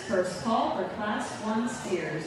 First call for Class 1 steers.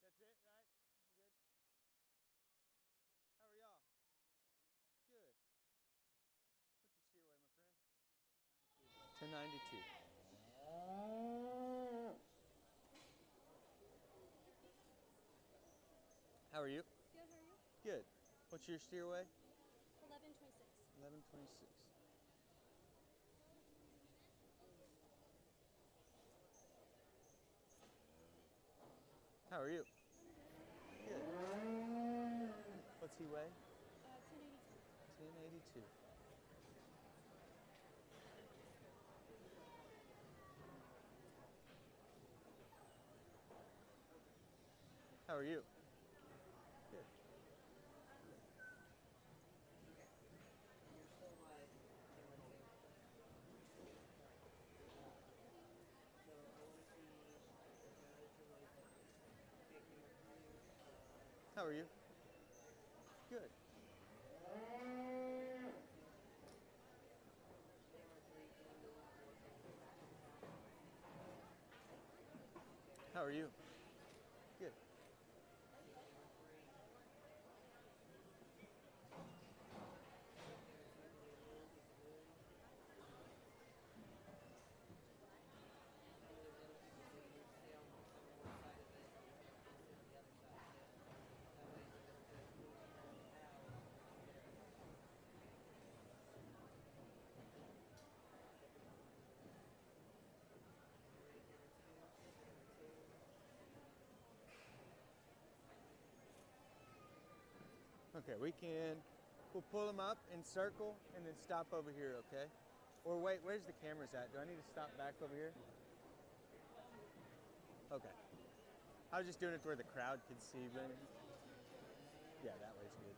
That's it, right? Good? How are y'all? Good. What's your steer weight, my friend? 1092. How are you? Good, how are you? Good. What's your steer weight? 1126. 1126. How are you? Good. What's he weigh? 1082. 1082. How are you? Good. How are you? Good. How are you? Good. Okay, we'll pull them up and circle and then stop over here, okay? Or wait, where's the cameras at? Do I need to stop back over here? Okay. I was just doing it to where the crowd could see, but yeah, that way's good.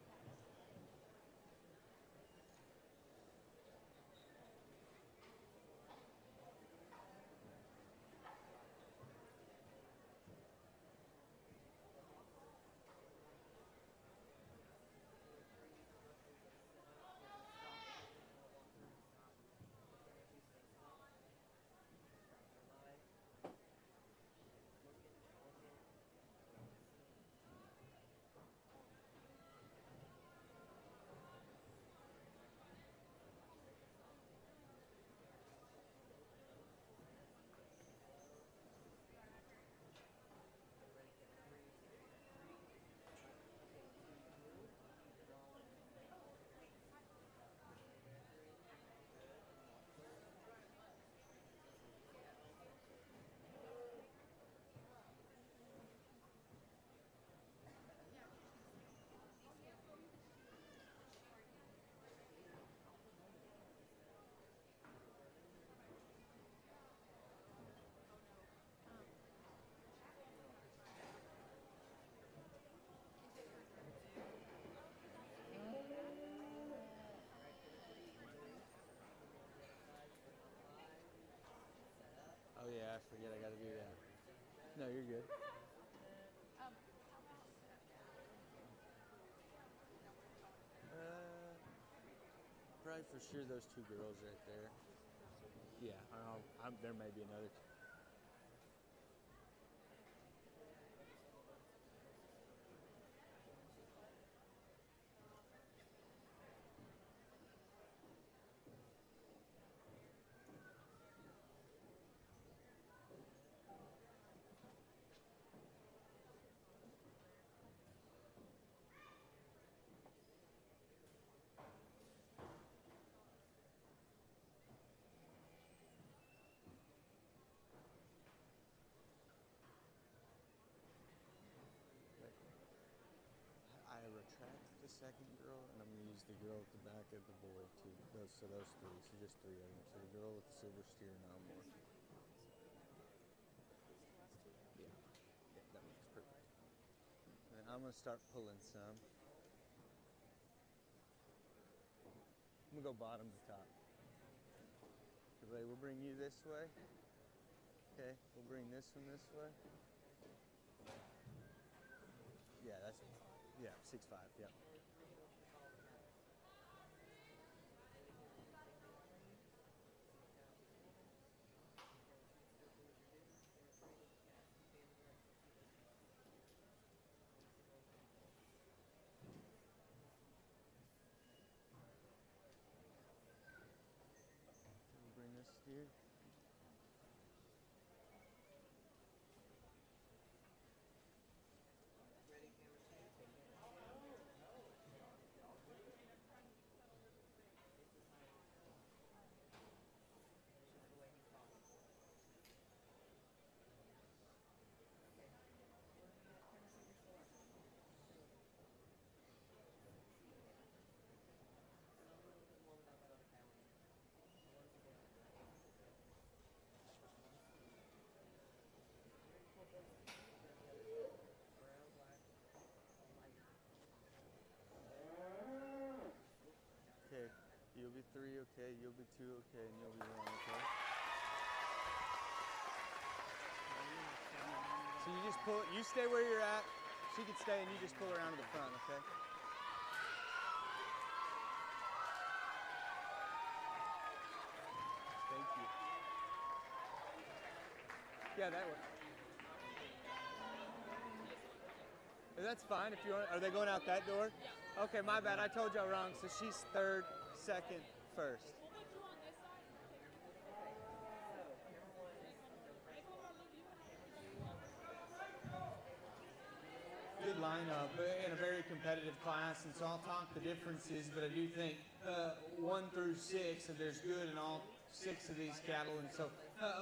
forget I gotta do that. No, you're good. Probably for sure those two girls right there. Yeah, there may be another. I retract the second girl, and I'm gonna use the girl at the back of the boy too. Those three. So just three of them. So the girl with the silver steer now more. Yeah, that makes perfect. And I'm gonna start pulling some. I'm gonna go bottom to top. Okay, we'll bring you this way. Okay, we'll bring this one this way. Yeah, that's 6'5", yeah. We'll bring this steer. Okay, you'll be 3, okay, you'll be 2, okay, and you'll be 1, okay? So you just pull, you stay where you're at, she can stay, and you just pull around to the front, okay? Thank you. Yeah, that way. That's fine if you want. Are they going out that door? Yeah. Okay, my bad. I told y'all wrong. So she's third, second, first. Good lineup in a very competitive class, and so I'll talk the differences, but I do think 1 through 6, and there's good in all 6 of these cattle, and so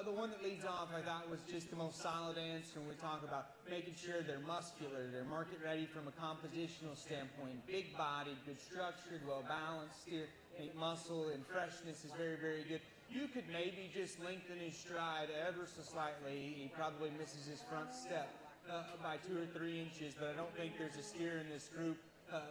the one that leads off I thought was just the most solid answer when we talk about making sure they're muscular, they're market ready from a compositional standpoint, big bodied, good structured, well balanced steer. I think muscle and freshness is very, very good. You could maybe just lengthen his stride ever so slightly. He probably misses his front step by 2 or 3 inches, but I don't think there's a steer in this group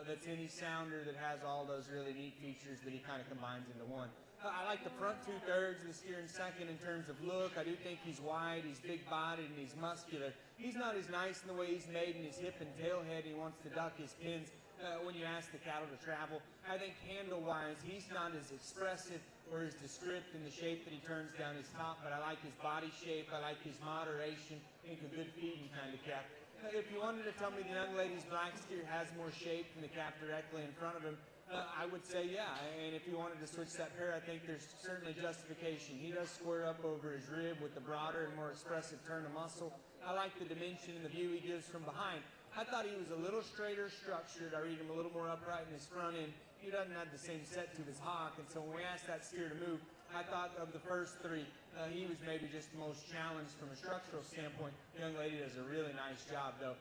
that's any sounder that has all those really neat features that he kind of combines into one. I like the front 2/3 of the steer in second in terms of look. I do think he's wide, he's big-bodied, and he's muscular. He's not as nice in the way he's made in his hip and tail head. He wants to duck his pins when you ask the cattle to travel. I think handle-wise, he's not as expressive or as descriptive in the shape that he turns down his top, but I like his body shape. I like his moderation. I think a good feeding kind of calf. If you wanted to tell me the young lady's black steer has more shape than the calf directly in front of him, I would say yeah, and if you wanted to switch that pair, I think there's certainly justification. He does square up over his rib with the broader and more expressive turn of muscle. I like the dimension and the view he gives from behind. I thought he was a little straighter structured. I read him a little more upright in his front end. He doesn't have the same set to his hock, and so when we asked that steer to move, I thought of the first 3, he was maybe just the most challenged from a structural standpoint. The young lady does a really nice job, though.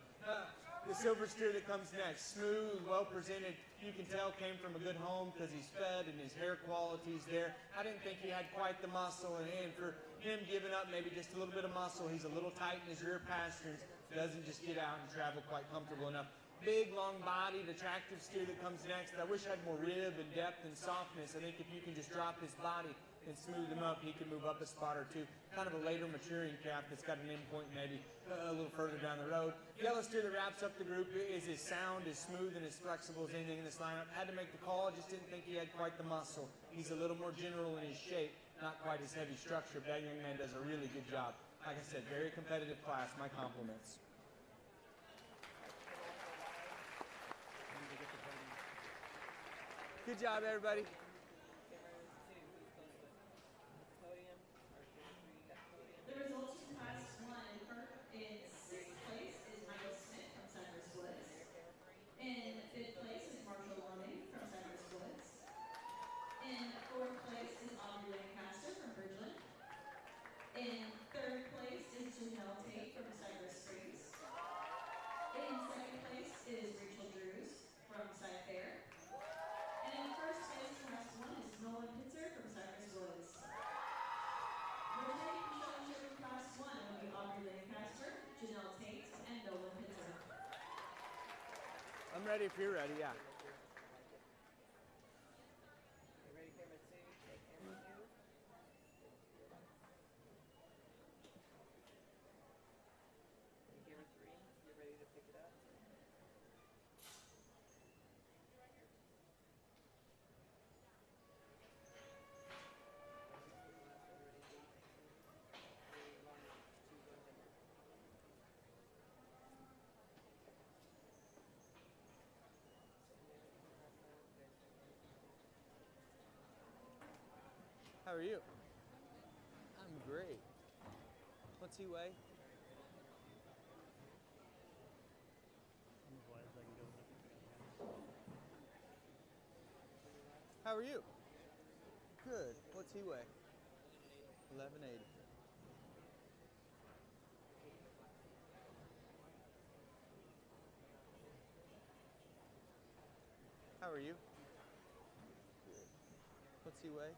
The silver steer that comes next, smooth, well presented. You can tell came from a good home because he's fed and his hair quality's there. I didn't think he had quite the muscle, and for him giving up maybe just a little bit of muscle, he's a little tight in his rear pasterns. Doesn't just get out and travel quite comfortable enough. Big, long-bodied, attractive steer that comes next. I wish I had more rib and depth and softness. I think if you can just drop his body and smooth him up, he can move up a spot or two. Kind of a later maturing calf that's got an end point maybe a little further down the road. Yellow steer that wraps up the group is as sound, as smooth, and as flexible as anything in this lineup. Had to make the call, just didn't think he had quite the muscle. He's a little more general in his shape, not quite as heavy structure, but that young man does a really good job. Like I said, very competitive class. My compliments. Good job, everybody. The results from Class 1 in 6th place is Michael Smith from Cypress Woods. In 5th place is Marshall Loring from Cypress Woods. In 4th place is Aubrey Lancaster from Bridgeland. In 3rd place is Janelle Tate from Cypress Springs. In 2nd place is Rachel Drews from Cyfair. And in 1st place, Class 1 is Nolan Pitzer from Cypress Woods. Rotating showmanship in Class 1 will be Aubrey Lancaster, Janelle Tate, and Nolan Pitzer. I'm ready if you're ready, yeah. You ready, camera 2? Take camera 2. Camera 3, you're ready to pick it up. How are you? I'm great. What's he weigh? How are you? Good. What's he weigh? 1180. How are you? Good. What's he weigh? 20.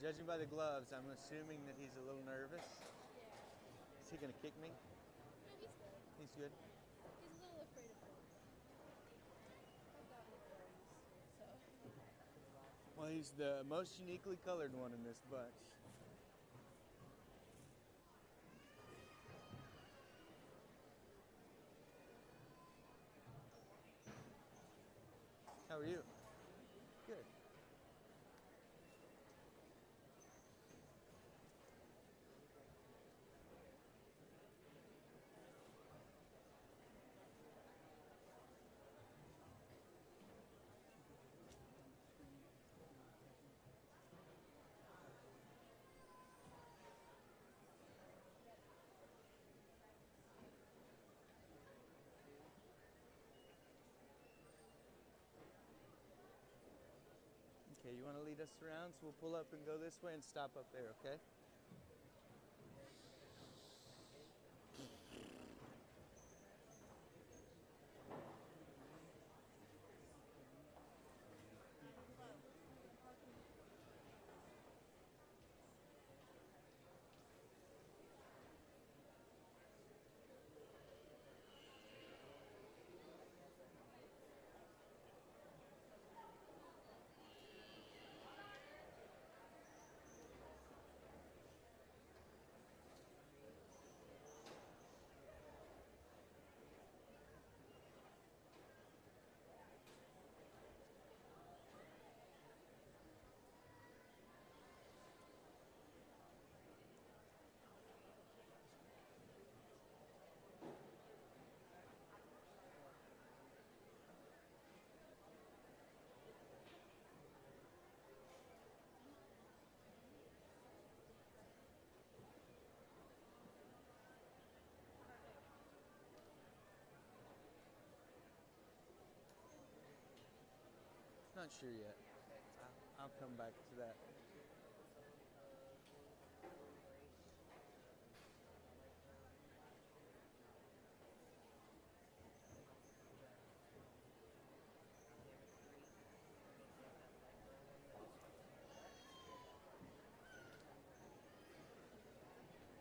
Judging by the gloves, I'm assuming that he's a little nervous. Is he going to kick me? No, he's good. He's good. He's a little afraid of birds. I've gotten birds, so. Well, he's the most uniquely colored one in this bunch. How are you? Good. Okay, you want to lead us around, so we'll pull up and go this way and stop up there, okay? Not sure yet. I'll come back to that.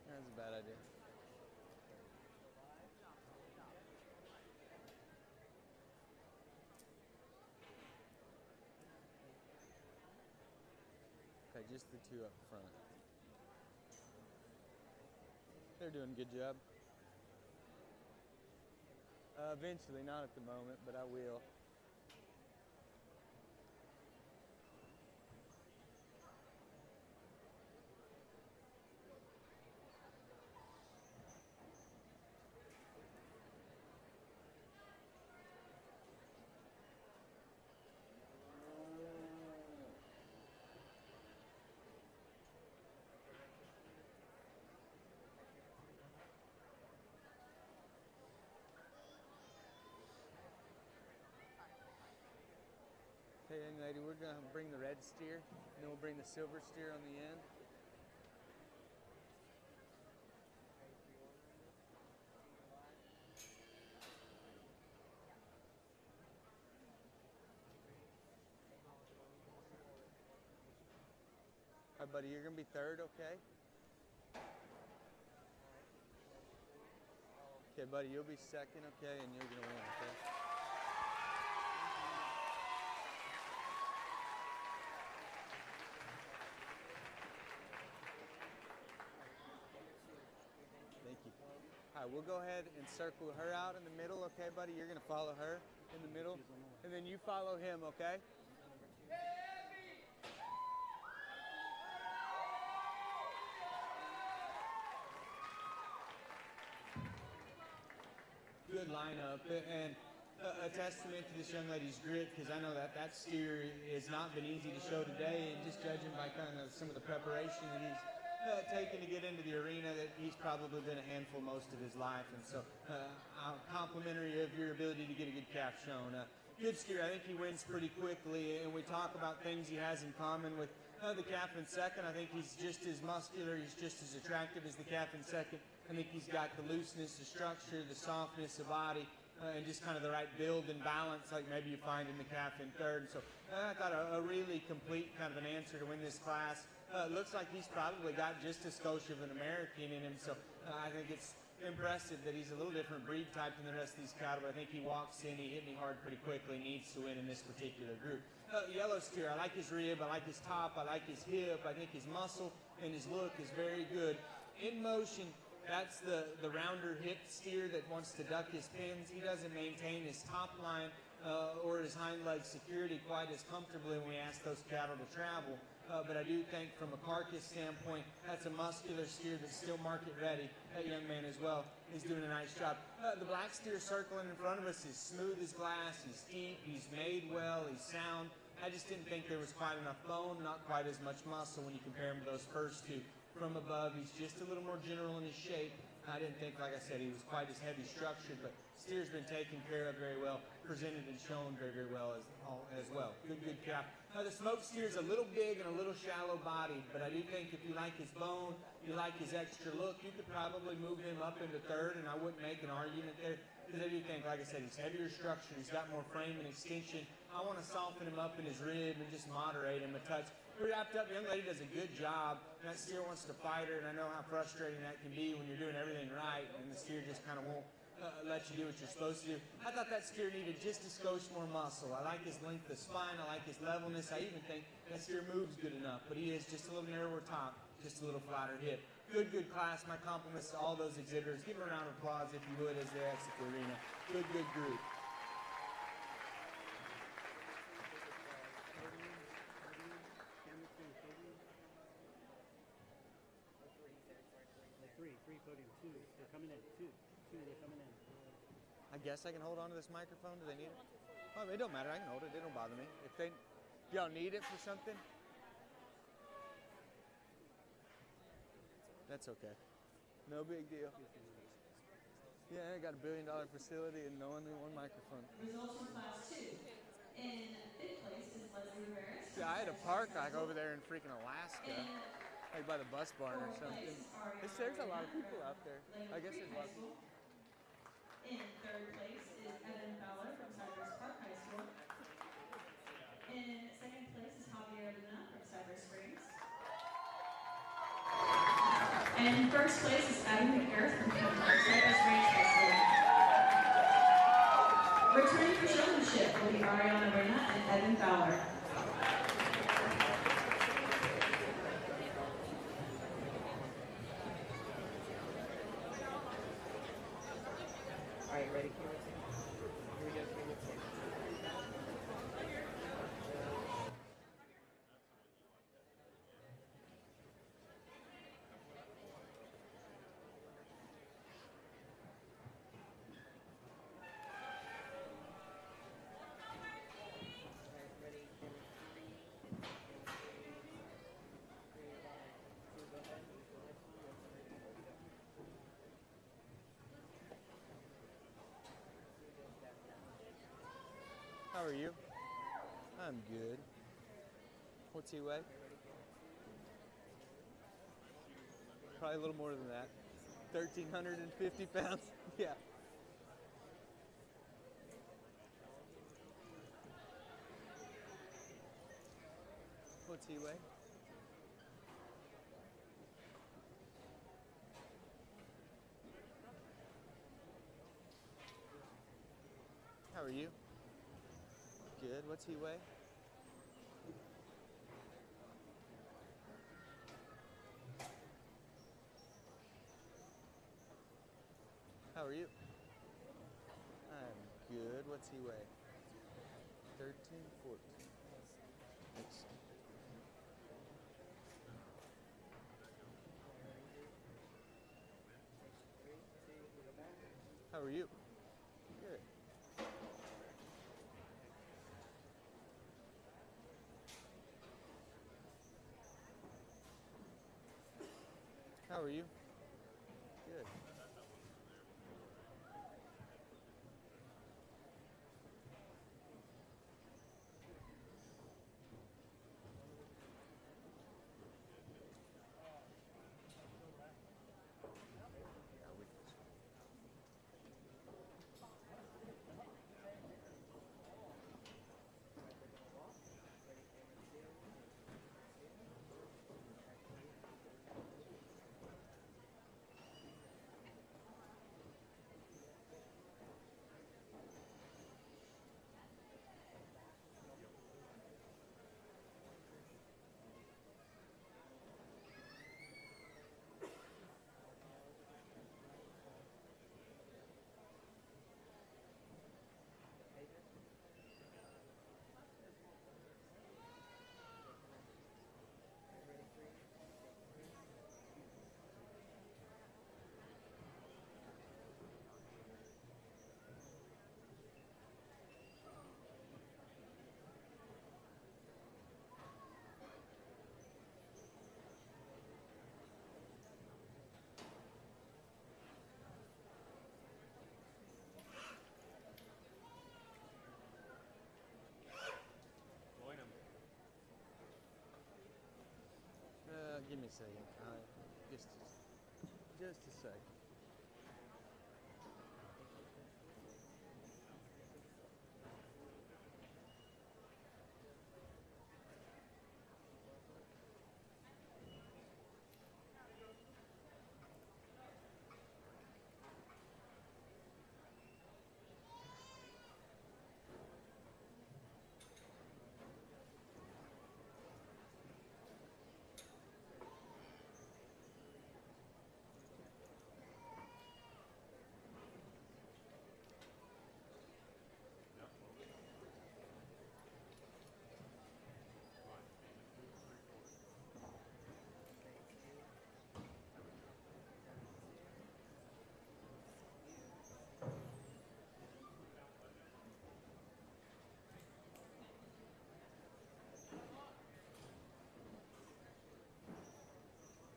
That's a bad idea. just the two up front. They're doing a good job. Eventually, not at the moment, but I will. Hey, young lady, we're going to bring the red steer, and then we'll bring the silver steer on the end. All right, buddy, you're going to be third, okay? Okay, buddy, you'll be second, okay, and you're going to win, okay? Thank you. All right, we'll go ahead and circle her out in the middle, okay, buddy? You're going to follow her in the middle, and then you follow him, okay? Good lineup, and a testament to this young lady's grit, because I know that steer has not been easy to show today, and just judging by kind of some of the preparation that he's taken to get into the arena, that he's probably been a handful most of his life, and so complimentary of your ability to get a good calf shown. Good steer, I think he wins pretty quickly, and we talk about things he has in common with the calf in second. I think he's just as muscular, he's just as attractive as the calf in second. I think he's got the looseness, the structure, the softness of body, and just kind of the right build and balance like maybe you find in the calf in third. And so I thought a really complete kind of an answer to win this class. Looks like he's probably got just as skosh of an American in him, so I think it's impressive that he's a little different breed type than the rest of these cattle, but I think he walks in, he hit me hard pretty quickly, needs to win in this particular group. Yellow steer, I like his rib, I like his top, I like his hip, I think his muscle and his look is very good. In motion, that's the rounder hip steer that wants to duck his pins. He doesn't maintain his top line or his hind leg security quite as comfortably when we ask those cattle to travel. But I do think from a carcass standpoint, that's a muscular steer that's still market ready. That young man as well is doing a nice job. The black steer circling in front of us is smooth as glass. He's deep, he's made well, he's sound. I just didn't think there was quite enough bone, not quite as much muscle when you compare him to those first two. From above, he's just a little more general in his shape. I didn't think, like I said, he was quite as heavy structured, but steer's been taken care of very well, presented and shown very, very well as well. Good calf. The smoke steer's a little big and a little shallow bodied, but I do think if you like his bone, you like his extra look, you could probably move him up into third, and I wouldn't make an argument there, because I do think, like I said, he's heavier structured, he's got more frame and extension. I want to soften him up in his rib and just moderate him a touch. We're wrapped up. The young lady does a good job. And that steer wants to fight her, and I know how frustrating that can be when you're doing everything right, and the steer just kind of won't let you do what you're supposed to do. I thought that steer needed just a skosh more muscle. I like his length of spine. I like his levelness. I even think that steer moves good enough, but he is just a little narrower top, just a little flatter hip. Good class. My compliments to all those exhibitors. Give them a round of applause, if you would, as they exit the arena. Good group. Three podium, two. They're coming in. Two. They're coming in. I guess I can hold on to this microphone. Do they need it? Oh, it don't matter. I can hold it. It don't bother me. If they, y'all need it for something, that's okay. No big deal. Yeah, I got $1 billion facility and no one one microphone. Results from class 2. In fifth place is Leslie Rivera. Yeah, I had a park like over there in freaking Alaska. Like by the bus barn or something. There's a lot of people out there. I guess there's a lot of people. In third place is Evan Fowler from Cypress Park High School. In second place is Javier Luna from Cypress Springs. And first place is Adam McGarrett from Cypress Range High School. Returning for showmanship will be Ariana Reyna and Evan Fowler. How are you? I'm good. What's he weigh? Probably a little more than that. 1,350 pounds? Yeah. What's he weigh? How are you? Good. What's he weigh? How are you? I'm good. What's he weigh? 13, 14. Thanks. How are you? Good. How are you? Good. Give me a second. Just a sec.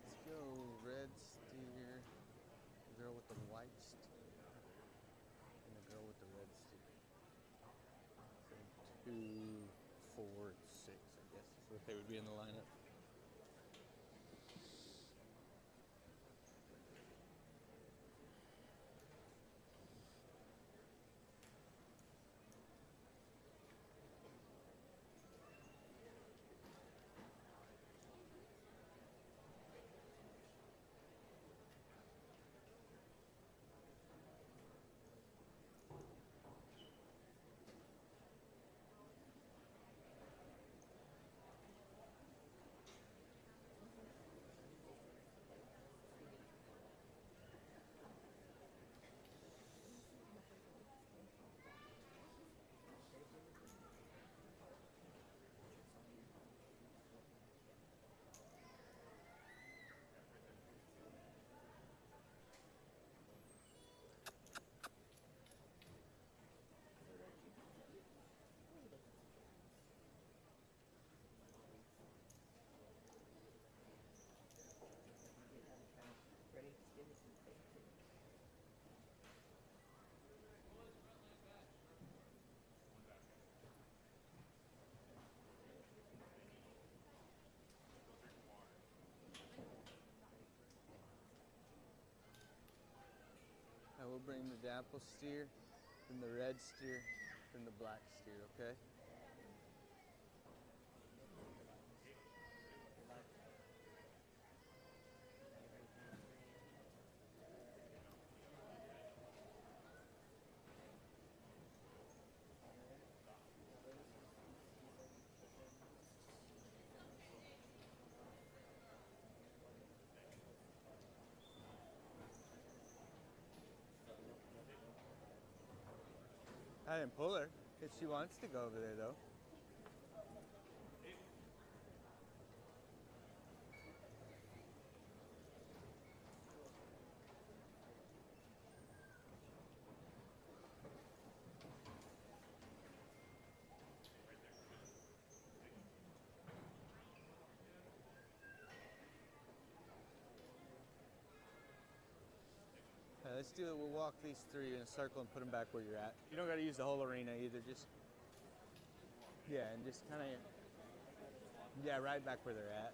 Let's go red steer, the girl with the white steer, and the girl with the red steer. So 2, 4, 6, I guess is what they would be in the lineup. bring the dapple steer, then the red steer, then the black steer, okay? I didn't pull her if she wants to go over there though. Let's do it. We'll walk these three in a circle and put them back where you're at. You don't got to use the whole arena either. Just, yeah, and just kind of, yeah, right back where they're at.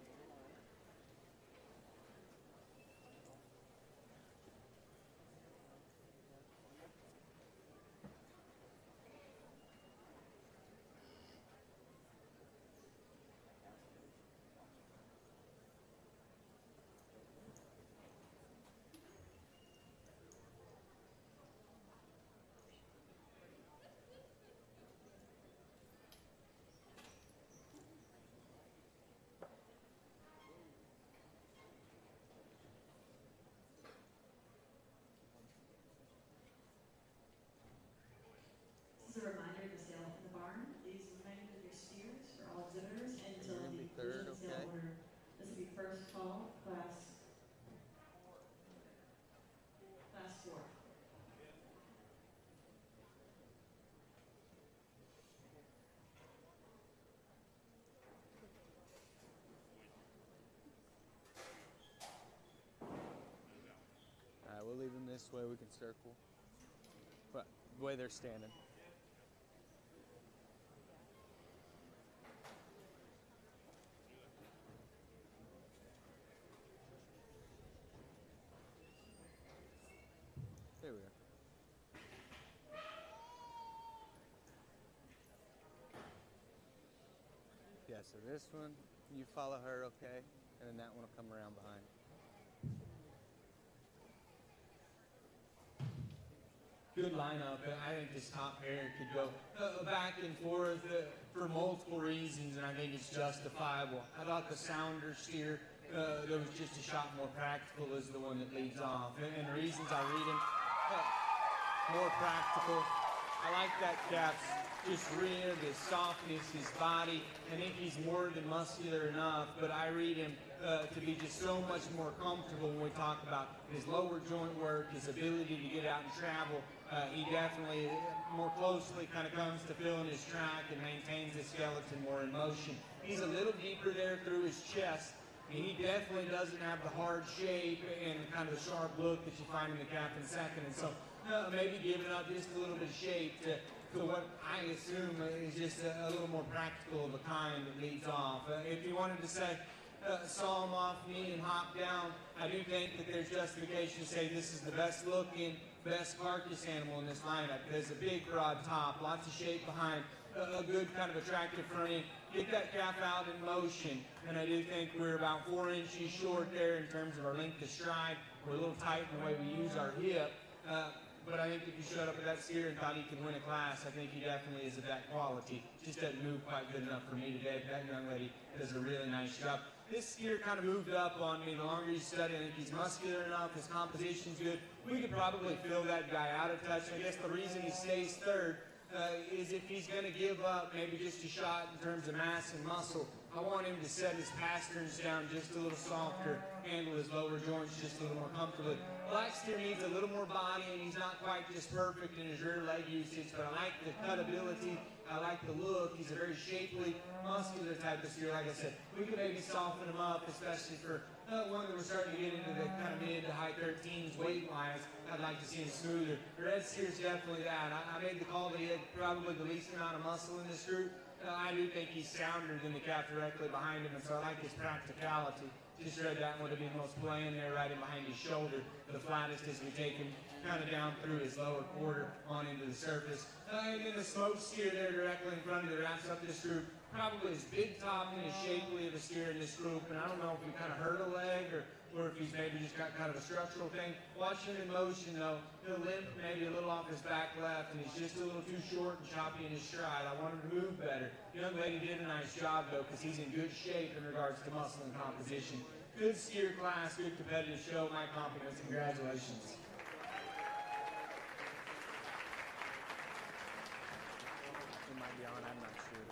This is a reminder to stay off in the barn. Please remain with your steers for all exhibitors until You're gonna the be third, conclusion of okay. sale order. This will be first call, class 4. All right, we'll leave them this way. We can circle. But the way they're standing. There we are. Yeah, so this one, you follow her, okay? And then that one will come around behind. Good lineup. I think this top pair could go back and forth for multiple reasons, and I think it's justifiable. I thought the sounder steer that was just a shot more practical is the one that leads off. And the reasons I read him, more practical. I like that calf's just rib, his softness, his body. I think he's more than muscular enough, but I read him to be just so much more comfortable when we talk about his lower joint work, his ability to get out and travel. He definitely more closely kind of comes to filling his track and maintains his skeleton more in motion. He's a little deeper there through his chest. And he definitely doesn't have the hard shape and kind of the sharp look that you find in the calf in second. And so maybe giving up just a little bit of shape to what I assume is just a little more practical of a kind that leads off. If you wanted to say, saw him off knee and hop down, I do think that there's justification to say this is the best looking, best carcass animal in this lineup. There's a big broad top, lots of shape behind, a good kind of attractive front end. Get that calf out in motion, and I do think we're about 4 inches short there in terms of our length of stride. We're a little tight in the way we use our hip, but I think if you showed up with that steer and thought he could win a class, I think he definitely is of that quality. Just doesn't move quite good enough for me today, but that young lady does a really nice job. This steer kind of moved up on me. The longer you study, I think he's muscular enough, his composition's good. We could probably fill that guy out a touch. I guess the reason he stays third is if he's going to give up maybe just a shot in terms of mass and muscle, I want him to set his pasterns down just a little softer, handle his lower joints just a little more comfortably. Black steer needs a little more body, and he's not quite just perfect in his rear leg usage, but I like the cutability, I like the look. He's a very shapely, muscular type of steer. Like I said, we could maybe soften him up, especially for one that we're starting to get into the kind of mid to high 13s weight-wise. I'd like to see him smoother. The red steer's definitely that. I made the call that he had probably the least amount of muscle in this group. I do think he's sounder than the calf directly behind him, and so I like his practicality. Just read that one to be the most plain there, right in behind his shoulder, the flattest as we take him kind of down through his lower quarter on into the surface. And then the smoke steer there directly in front of it wraps up this group. Probably as big top and as shapely of a steer in this group, and I don't know if he kind of hurt a leg or if he's maybe just got kind of a structural thing. Watching him in motion though, he'll limp maybe a little off his back left, and he's just a little too short and choppy in his stride. I want him to move better. The young lady did a nice job though, because he's in good shape in regards to muscle and composition. Good steer class, good competitive show. My compliments, congratulations. It might be on, I'm not sure.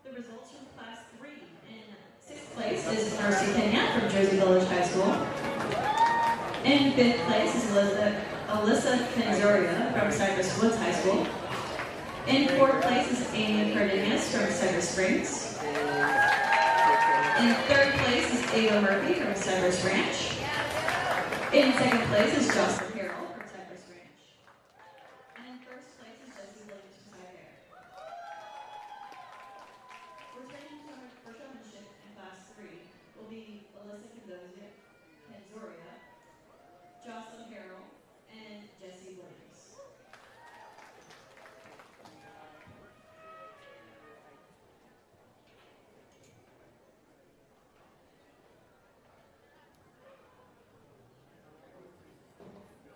The results from Class 3 in 6th place is Mercy Kenya from Jersey Village High School. In 5th place is Alyssa Kenzoria from Cypress Woods High School. In 4th place is Amy Cardenas from Cypress Springs. In 3rd place is Ava Murphy from Cypress Ranch. In 2nd place is Jocelyn Carroll from Cypress Ranch. And in 1st place is Jessie Williams from Heifer. For showmanship in Class 3 will be Alyssa Kenzoria, Jocelyn Carroll, and Jessie Williams.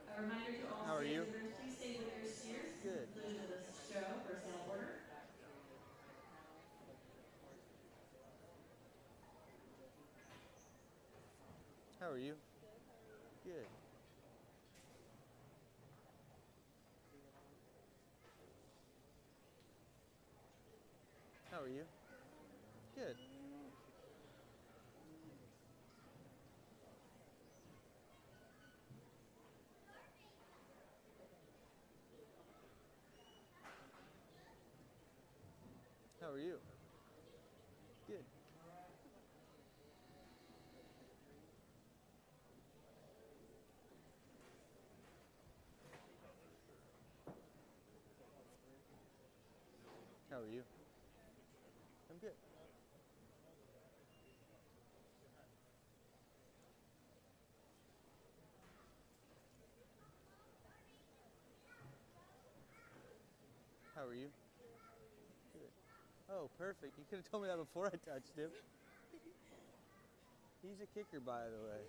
A reminder to all How are you? visitors, please stay with your steers to the conclusion of this show for sale order. How are you? Good. How are you? Good. How are you? Good. How are you? I'm good. How are you? Good. Oh, perfect. You could have told me that before I touched him. He's a kicker, by the way.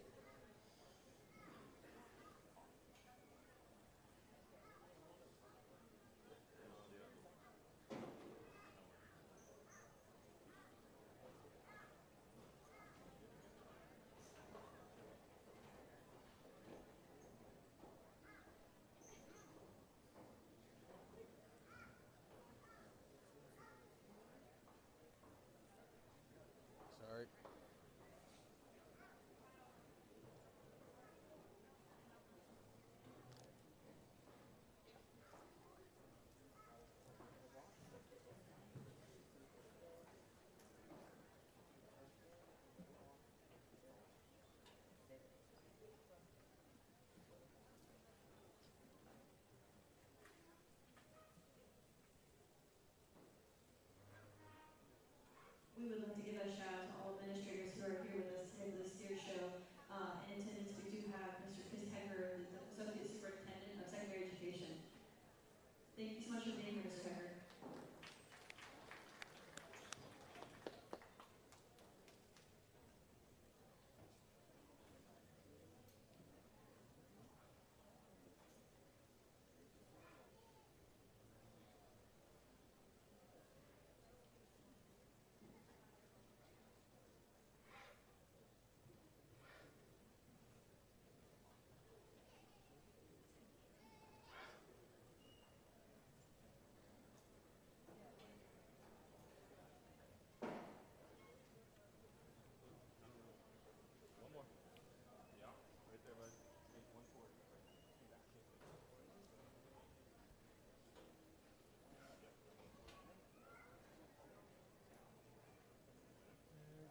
Sorry. We would like to give a shout out to all administrators who are here with us today for the steer show. In attendance, we do have Mr. Chris Heifer, the Associate Superintendent of Secondary Education. Thank you so much for being here, Mr. Heifer.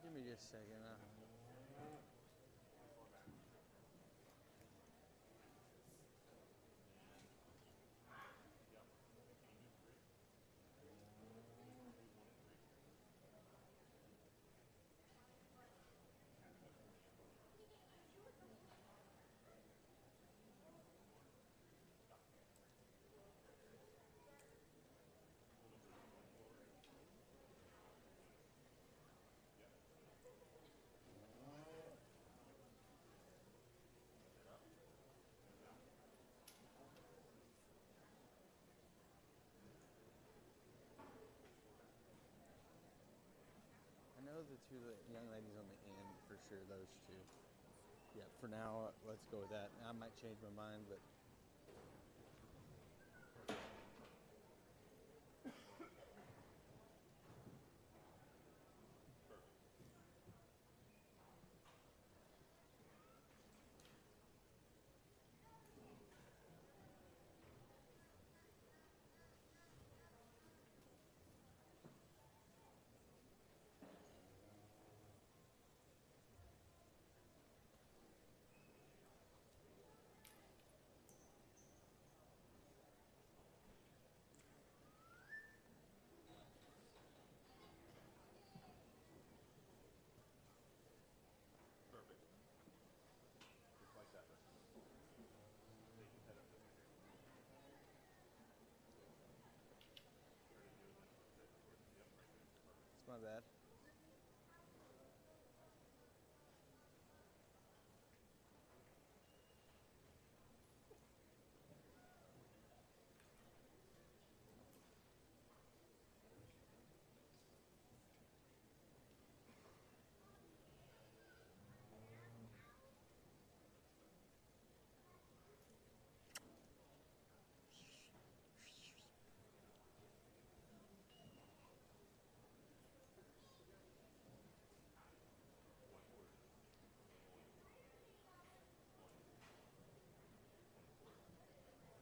Give me just a second. the two young ladies on the end for sure? Those two. Yeah, for now, let's go with that. I might change my mind, but. My bad.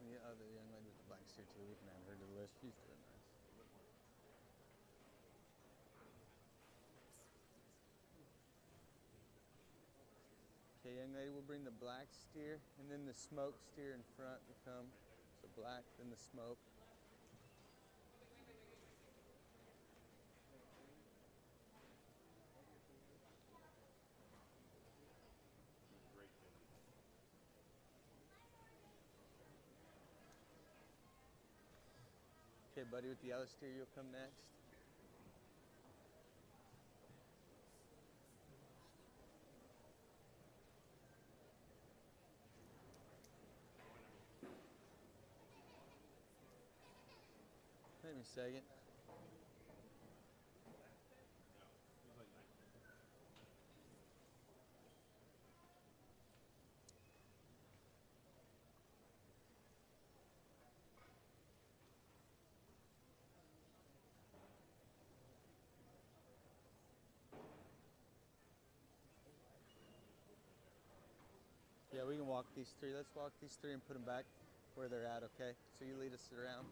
The other young lady with the black steer too, we can add her to the list. She's doing nice. Okay, young lady, we'll bring the black steer and then the smoke steer in front to come. So black, then the smoke. Okay, buddy, with the yellow steer, you'll come next. Wait a second. Yeah, we can walk these three. Let's walk these three and put them back where they're at, okay? So you lead us around.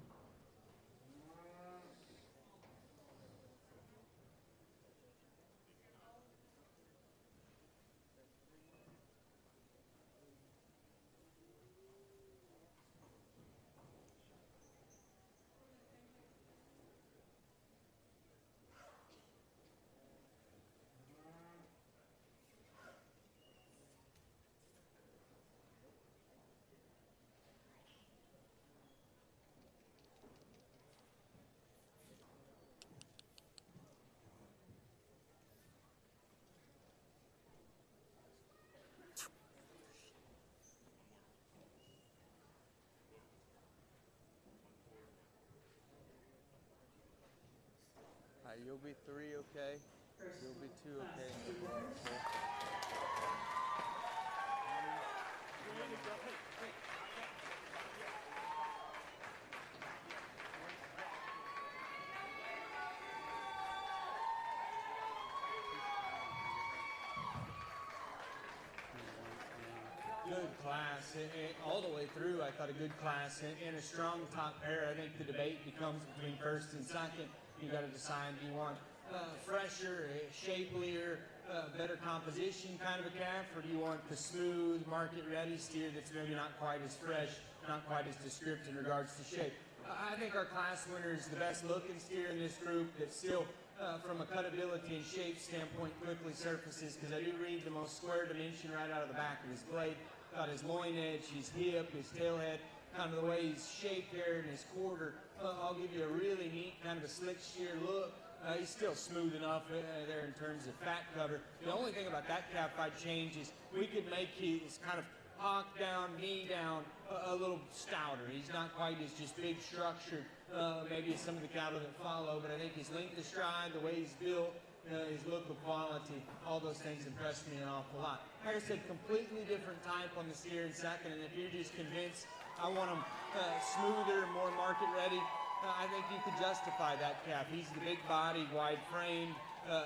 All right, you'll be three, okay? You'll be two, okay? And you'll be one, okay? Good class, all the way through. I thought a good class and a strong top pair. I think the debate becomes between first and second. You got to decide, do you want fresher, shapelier, better composition kind of a calf, or do you want the smooth, market-ready steer that's maybe not quite as fresh, not quite as descriptive in regards to shape? I think our class winner is the best-looking steer in this group that still, from a cutability and shape standpoint, quickly surfaces, because I do read the most square dimension right out of the back of his blade. Got his loin edge, his hip, his tail head, kind of the way he's shaped there in his quarter. I'll give you a really neat kind of a slick sheer look. He's still smooth enough there in terms of fat cover. The only thing about that calf I'd change is we could make his kind of hock down, knee down, a little stouter. He's not quite as just big structured, maybe as some of the cattle that follow, but I think his length of stride, the way he's built, his look of quality, all those things impressed me an awful lot. Like I said, completely different type on the steer in second, and if you're just convinced I want him smoother, more market ready, I think you could justify that calf. He's the big body, wide framed,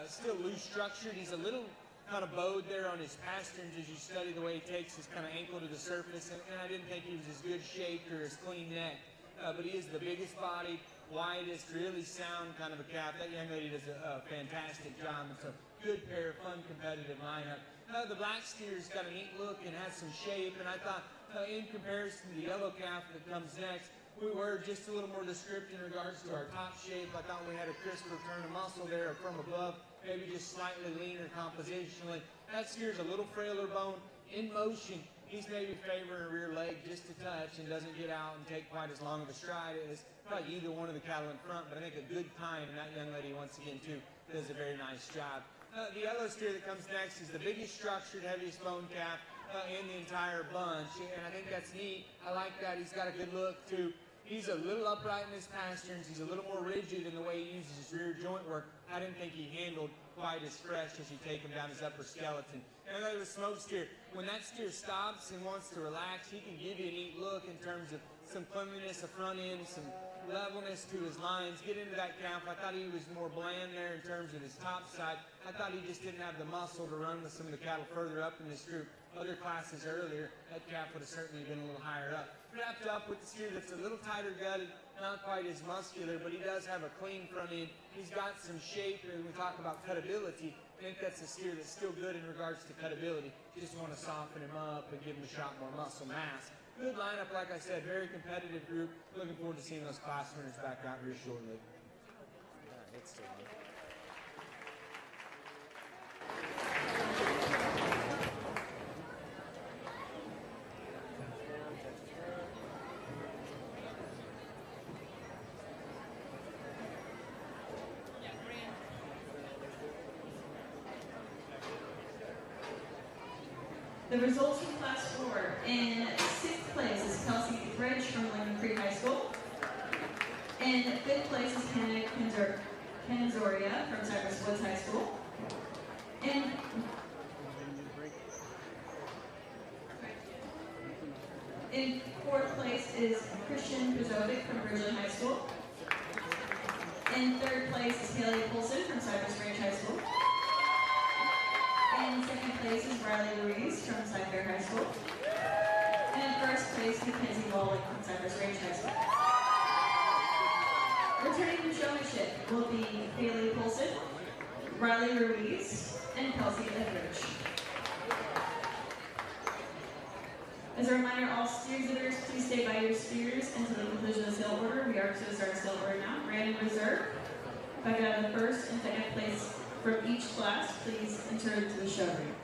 still loose structured. He's a little kind of bowed there on his pasterns as you study the way he takes his kind of ankle to the surface, and I didn't think he was as good shaped or as clean necked, but he is the biggest body, widest, really sound kind of a calf. That young lady does a fantastic job. It's a good pair, fun, competitive lineup. The black steer's got a neat look and has some shape, and I thought in comparison to the yellow calf that comes next, we were just a little more descriptive in regards to our top shape. I thought we had a crisper turn of muscle there from above, maybe just slightly leaner compositionally. That steer's a little frailer bone. In motion, he's maybe favoring a rear leg just a touch and doesn't get out and take quite as long of a stride as probably either one of the cattle in front, but I think a good time, and that young lady, once again, too, does a very nice job. The yellow steer that comes next is the biggest structured, heaviest bone calf in the entire bunch, and I think that's neat. I like that. He's got a good look, too. He's a little upright in his pasterns. He's a little more rigid in the way he uses his rear joint work. I didn't think he handled quite as fresh as you take him down his upper skeleton. And then the smoke steer, when that steer stops and wants to relax, he can give you a neat look in terms of some cleanliness of front end, some levelness to his lines. Get into that calf. I thought he was more bland there in terms of his top side. I thought he just didn't have the muscle to run with some of the cattle further up in this group. Other classes earlier, that calf would have certainly been a little higher up. Wrapped up with the steer that's a little tighter gutted, not quite as muscular, but he does have a clean front end. He's got some shape, and we talk about cutability. I think that's a steer that's still good in regards to cutability. You just want to soften him up and give him a shot more muscle mass. Good lineup, like I said, very competitive group. Looking forward to seeing those class winners back out here shortly. The results from Class 4. In 6th place is Kelsey Bridge from Lincoln Creek High School. In 5th place is Hannah Canzoria from Cypress Woods High School. In 4th place is Christian Kuzovic from Bridgeland High School. In 3rd place is Haley Polson from Cypress Ranch High School. In 2nd place is Riley Ruiz from Cyfair High School. And in 1st place, Mackenzie Wallach from Cypress Range High School. Returning to showmanship will be Haley Polson, Riley Ruiz, and Kelsey Edridge. As a reminder, all steer exhibitors, please stay by your steers until the conclusion of the sale order. We are going to start sale order now. Random reserve. If I got the 1st and 2nd place from each class, please enter into the show ring.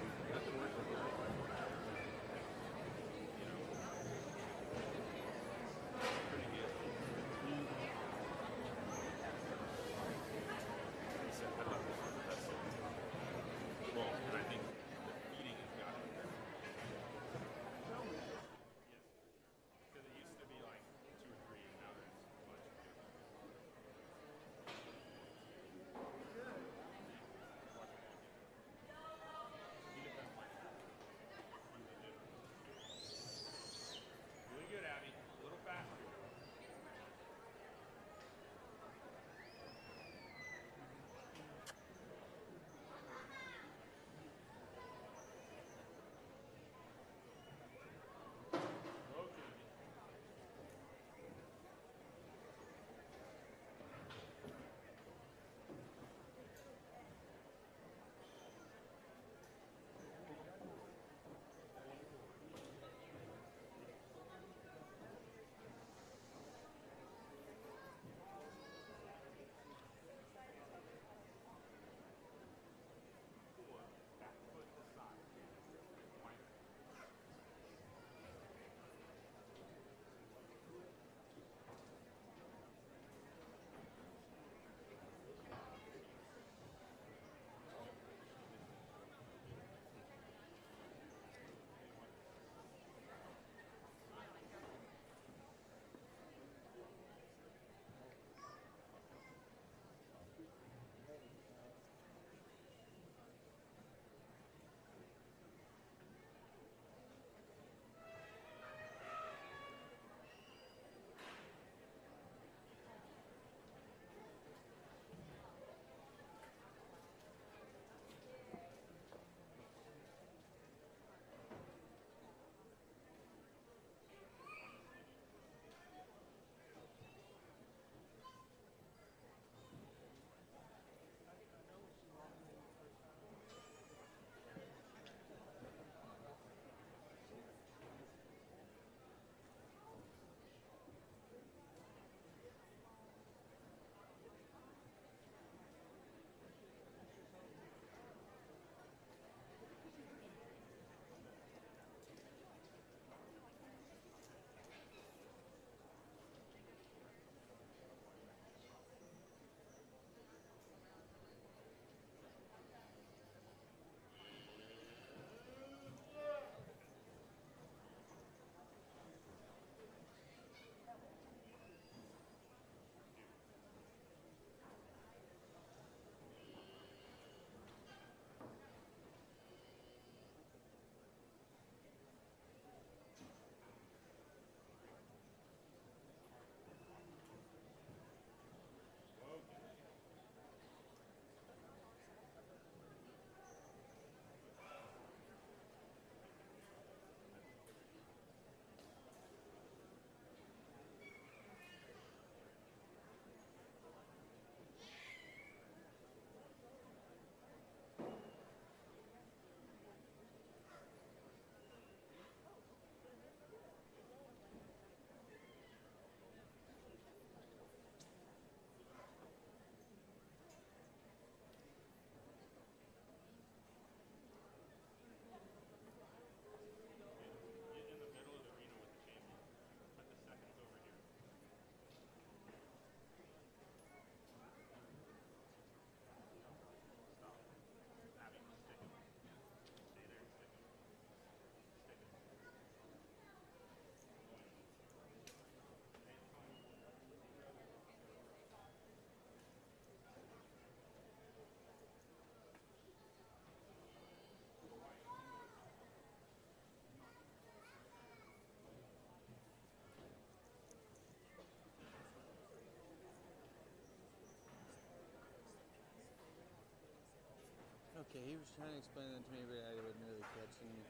Okay, he was trying to explain that to me, but I wasn't really catching it.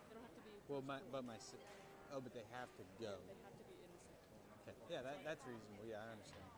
They don't have to be. Well, but they have to go. They have to be in the sector. Okay, yeah, that's reasonable. Yeah, I understand.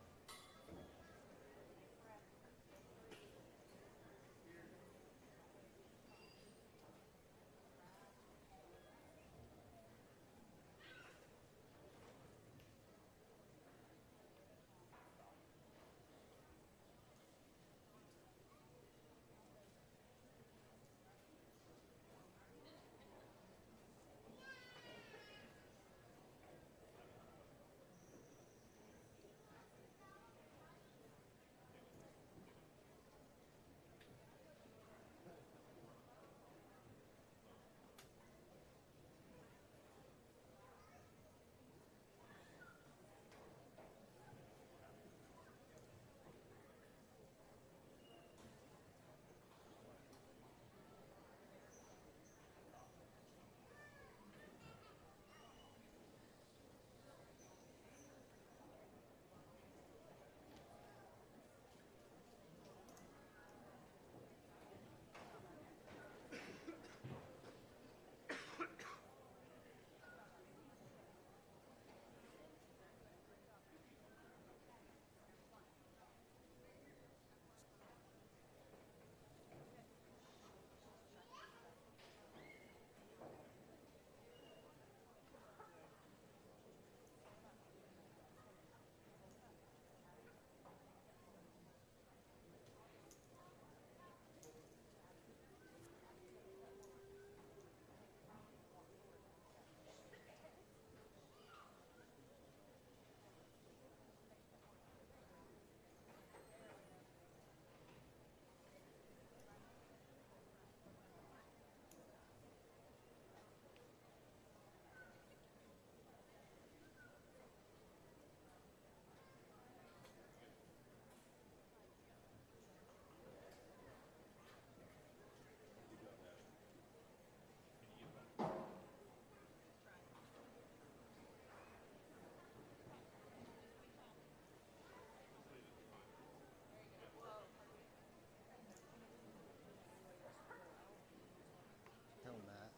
Tell him that.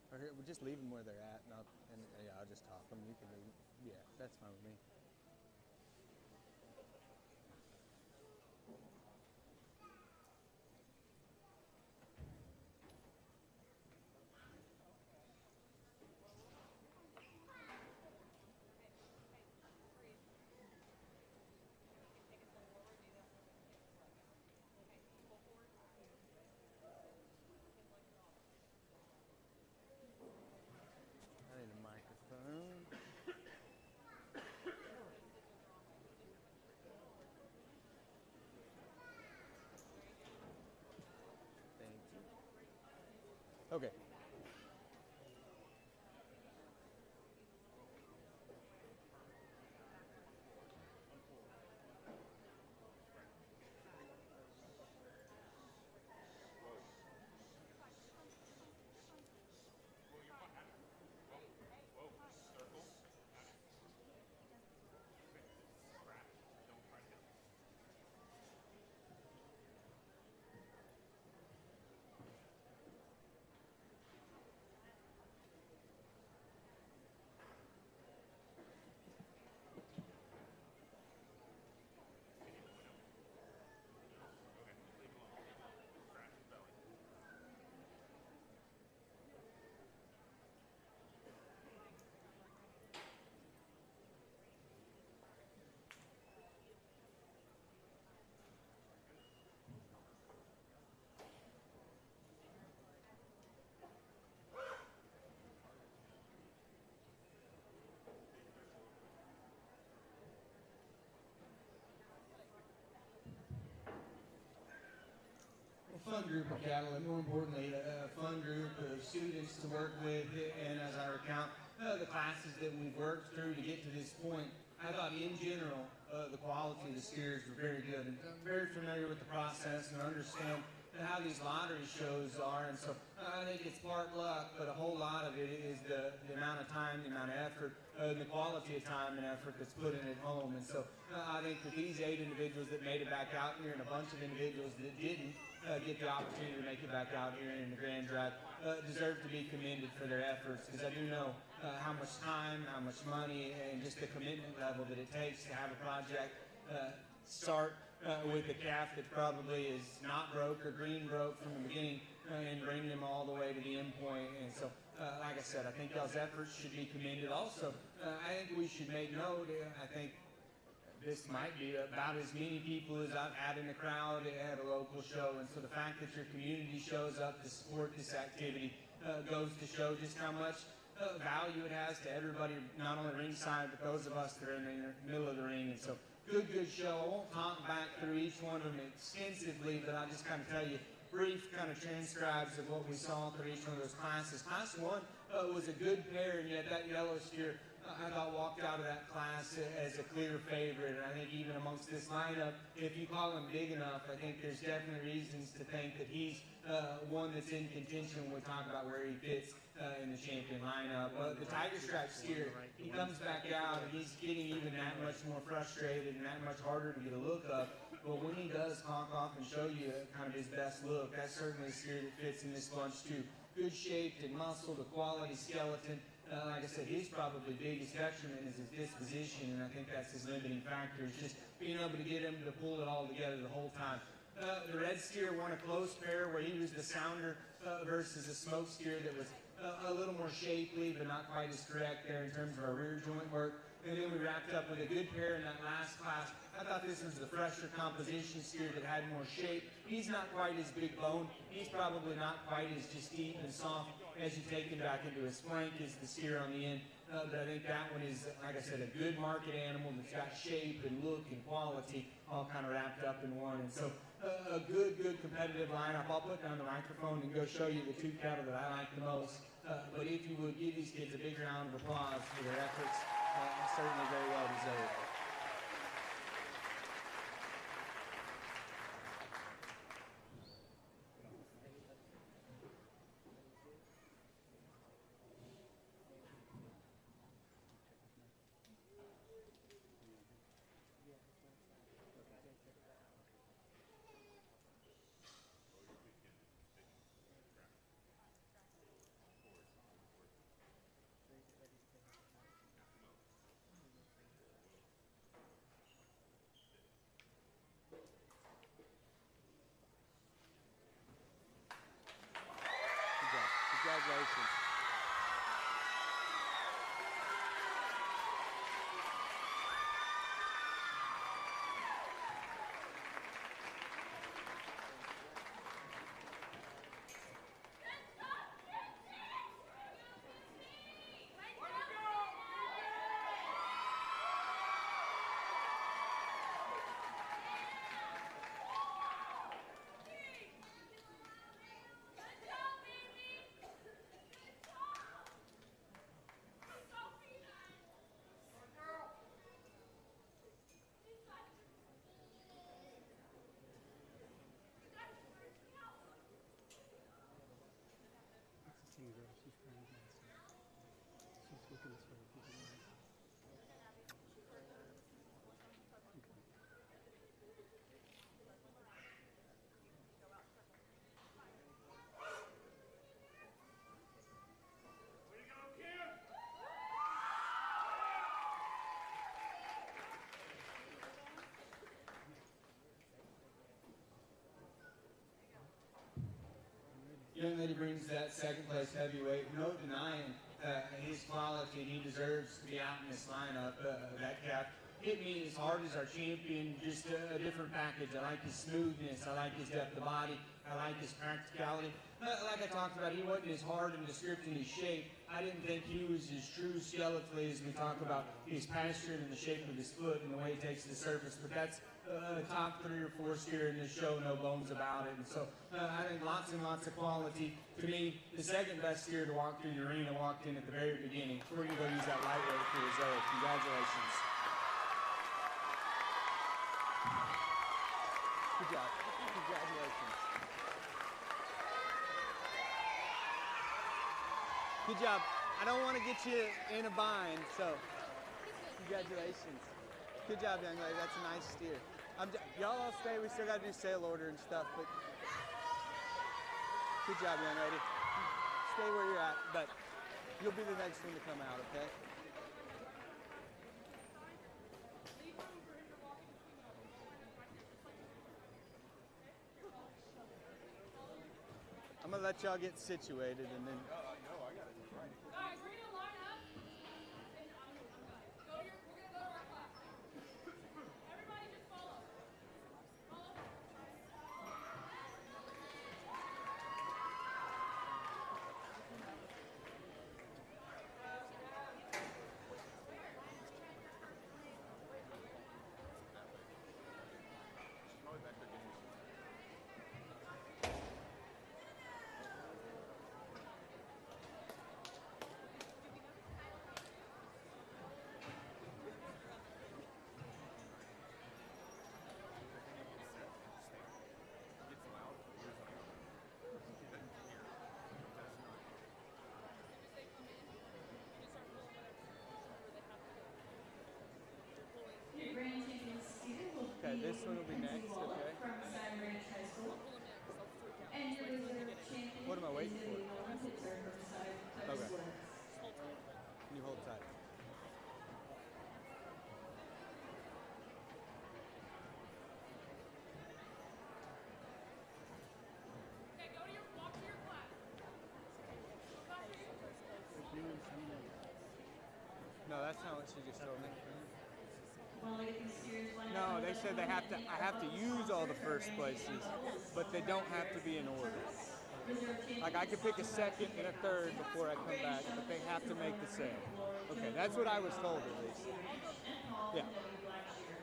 Or here, we'll just leave them where they're at, and yeah, I'll just talk them. You can leave. Yeah, that's fine with me. I need a microphone. Thank you. Okay. Fun group of cattle, and more importantly, a fun group of students to work with. And as I recount the classes that we've worked through to get to this point, I thought in general the quality of the steers were very good. And I'm very familiar with the process and understand how these lottery shows are. And so I think it's part luck, but a whole lot of it is the amount of time, the amount of effort, and the quality of time and effort that's put in at home. And so I think that these 8 individuals that made it back out here and a bunch of individuals that didn't get the opportunity to make it back out here in the Grand Drive deserve to be commended for their efforts, because I do know how much time, how much money, and just the commitment level that it takes to have a project start with a calf that probably is not broke or green broke from the beginning and bring them all the way to the end point. And so, like I said, I think y'all's efforts should be commended. Also, I think we should make note, I think this might be about as many people as I've had in the crowd at a local show. And so the fact that your community shows up to support this activity goes to show just how much value it has to everybody, not only ringside, but those of us that are in the middle of the ring. And so good show. I won't talk back through each one of them extensively, but I'll just kind of tell you brief kind of transcribes of what we saw through each one of those classes. Class 1 was a good pair, and yet that yellow steer I thought walked out of that class as a clear favorite. And I think even amongst this lineup, if you call him big enough, I think there's definitely reasons to think that he's one that's in contention when we talk about where he fits in the champion lineup. The Tiger Stripe steer, he comes back out and he's getting even that much more frustrated and that much harder to get a look up. But when he does honk off and show you kind of his best look, that's certainly a steer that fits in this bunch too. Good shaped and muscled, a quality skeleton. Like I said, his probably biggest detriment is his disposition, and I think that's his limiting factor, is just being able to get him to pull it all together the whole time. The red steer won a close pair where he was the sounder versus a smoke steer that was a little more shapely, but not quite as correct there in terms of our rear joint work. And then we wrapped up with a good pair in that last class. I thought this was the fresher composition steer that had more shape. He's not quite as big bone. He's probably not quite as just deep and soft as you take him back into his flank as the steer on the end. But I think that one is, like I said, a good market animal that's got shape and look and quality all kind of wrapped up in one. And so a good competitive lineup. I'll put down the microphone and go show you the 2 cattle that I like the most. But if you would, give these kids a big round of applause for their efforts. Certainly very well deserved. Congratulations. Same girl, she's crying downstairs. She's looking this way. Young lady brings that second place heavyweight. No denying his quality, and he deserves to be out in this lineup. That calf hit me as hard as our champion, just a different package. I like his smoothness. I like his depth of body. I like his practicality. Like I talked about, he wasn't as hard and descriptive in his shape. I didn't think he was as true skeletally as we talk about his pastured and the shape of his foot and the way he takes the surface. But that's top 3 or 4 steer in this show, no bones about it. And so I think lots and lots of quality. To me, the second best steer to walk through the arena walked in at the very beginning. We're going to go use that lightweight for reserve. Congratulations. Good job. Congratulations. Good job. I don't want to get you in a bind, so congratulations. Good job, young lady. That's a nice steer. Y'all all stay. We still got to do sale order and stuff, but good job, young lady. Stay where you're at, but you'll be the next one to come out, okay? I'm gonna let y'all get situated and then. Guys, we're gonna line up. And we're gonna go to our class. Everybody just follow. Follow. Your grand champion steer will Okay, be this one will be Lindsay next, Waller okay. from Side Ranch High School. And your reserve champion What am I waiting is for? Izzy Norman Pitzer from Side Okay. Woods. You hold tight. Okay, walk to your class. No, that's not what she just told me. While I get these steers lined No, up, they said they have to. I have to use all the first places, but they don't have to be in order. reserve champion Like I could pick a second and a third before I come back, but they have to make the sale. Okay, that's what I was told at least. and Paul Yeah. from W Blackshear.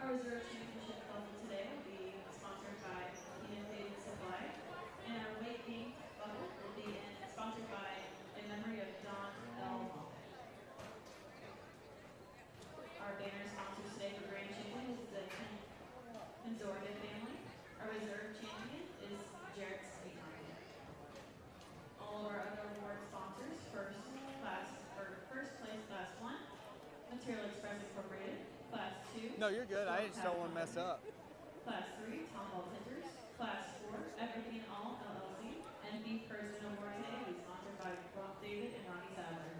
Our reserve championship bubble today will be sponsored by Innovative Supply, and our weight gain bubble will be sponsored by in memory of Don L. Hall. Our banner sponsors today for Grand Champion is the Consortia family. Our reserve champion is Jarrett Sweetman. All of our other award sponsors, first place class 1, Material Express Incorporated, class 2. No, you're good. I just don't want to mess up. Class 3, Tomball Tenders. Class 4, Everything and All LLC. And Beef Person Award today will be sponsored by Rob David and Ronnie Sadler.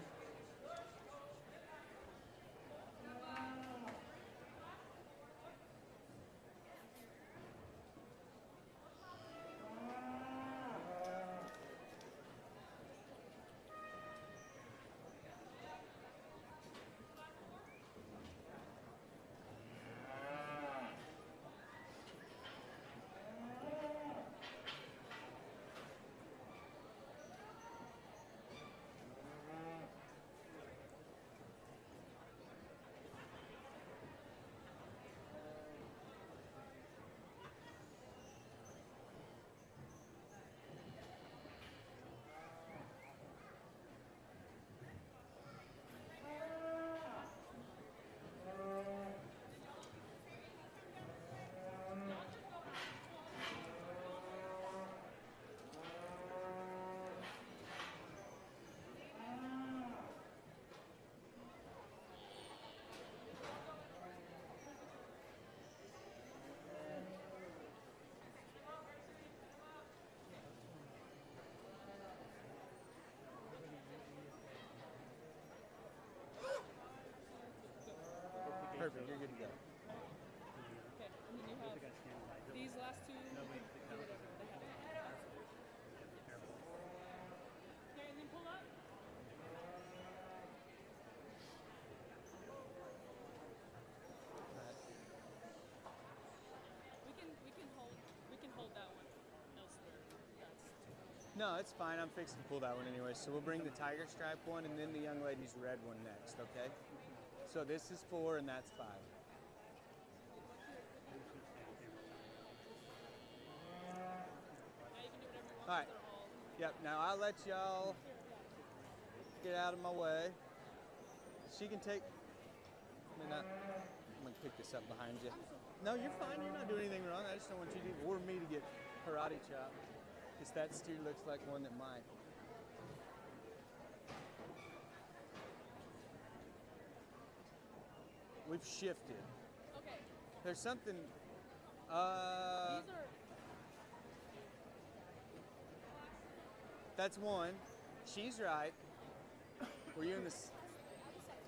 Perfect. You're good to go. Okay, and then you have these last two. They have it. Okay, and then pull up. We can hold that one elsewhere. That's No, it's fine. I'm fixing to pull that one anyway. So we'll bring the tiger stripe one and then the young lady's red one next, okay? So this is 4 and that's 5. now you can do whatever you want. All right. They're all Yep, now I'll let y'all get out of my way. She can take, I'm gonna pick this up behind you. No, you're fine, you're not doing anything wrong. I just don't want you to, or me to get karate chop. Because that steer looks like one that might. We've shifted. Okay. There's something. These are. That's one. She's right. Were you in the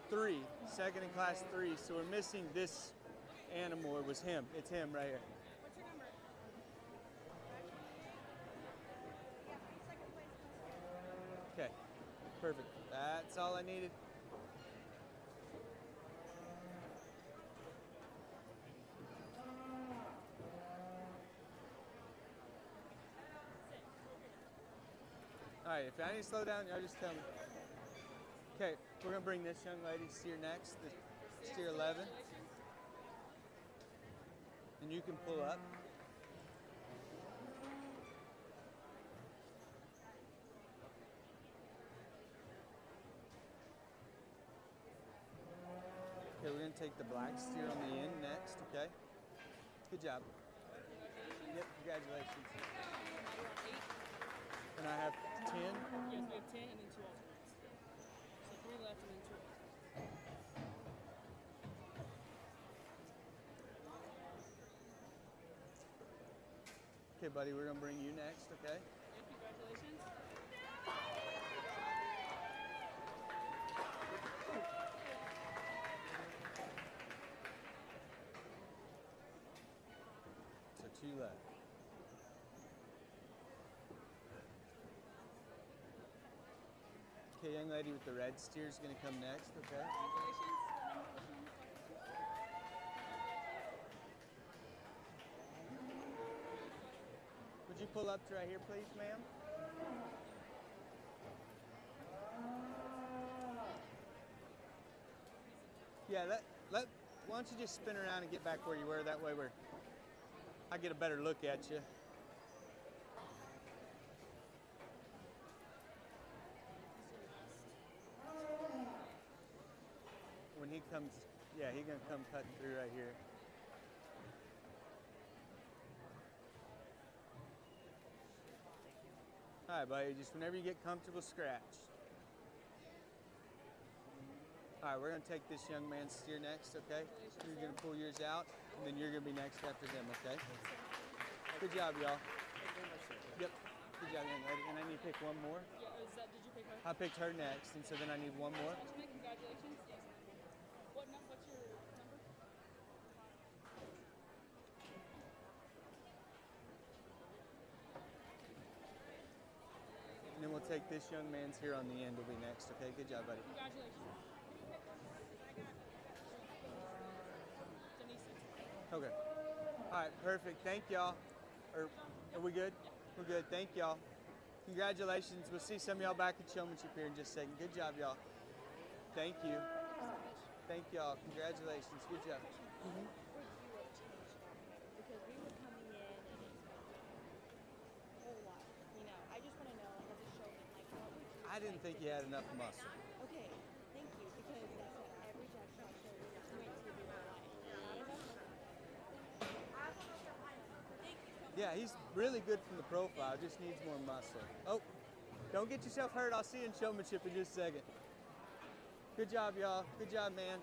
3, second in class 3? So we're missing this animal. It was him. It's him right here. What's your number? Okay, perfect. That's all I needed. All right, if I need to slow down, y'all just tell me. Okay, we're gonna bring this young lady steer next, the steer 11, and you can pull up. Okay, we're gonna take the black steer on the end next. Okay, good job. Yep, congratulations. And I have 10. Yes, we have 10 and then 2 alternates. So 3 left and then 2 alternates. Okay, buddy, we're gonna bring you next. Okay. Okay, congratulations. So 2 left. Okay, young lady with the red steer is going to come next, okay? Congratulations. Would you pull up to right here, please, ma'am? Yeah, why don't you just spin around and get back where you were? That way I get a better look at you. When he comes, yeah, he's gonna come cutting through right here. All right, buddy, just whenever you get comfortable, scratch. All right, we're gonna take this young man's steer next, okay? You're gonna pull yours out, and then you're gonna be next after him, okay? Good job, y'all. Yep, good job, young lady. And I need to pick one more. Yeah, did you pick her? I picked her next, and so then I need one more. Congratulations. Yes. What's your number? And then we'll take this young man's here on the end will be next, okay? Good job, buddy. Congratulations. Okay. All right, perfect. Thank y'all. Are we good? We're good. Thank y'all. Congratulations. We'll see some of y'all back at showmanship here in just a second. Good job, y'all. Thank you. Thank y'all. Congratulations. Good job. Because we were coming in and expecting a whole lot. You know, I just want to know, like, as a showman, like, what would you I didn't think you had enough muscle. Okay, thank you. Because that's what every judge shot show went to do in life. Not enough muscle. Yeah, he's really good from the profile. Just needs more muscle. Oh, don't get yourself hurt. I'll see you in showmanship in just a second. Good job, y'all. Good job, man.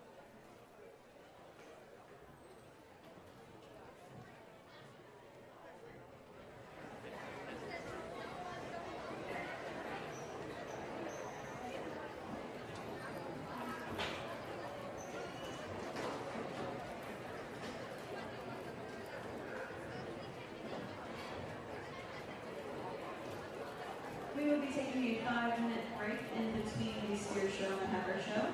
We will be taking a 5-minute break in between the steer show and the heifer show.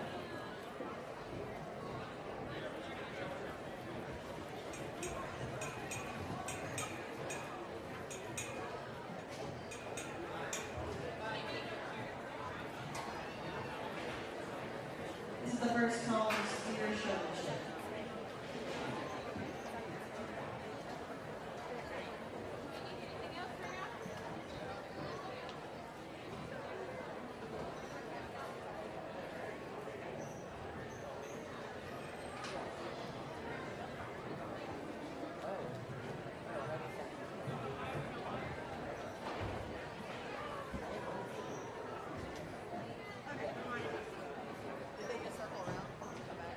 This is the first column steer showmanship. Did they just circle around? Come back?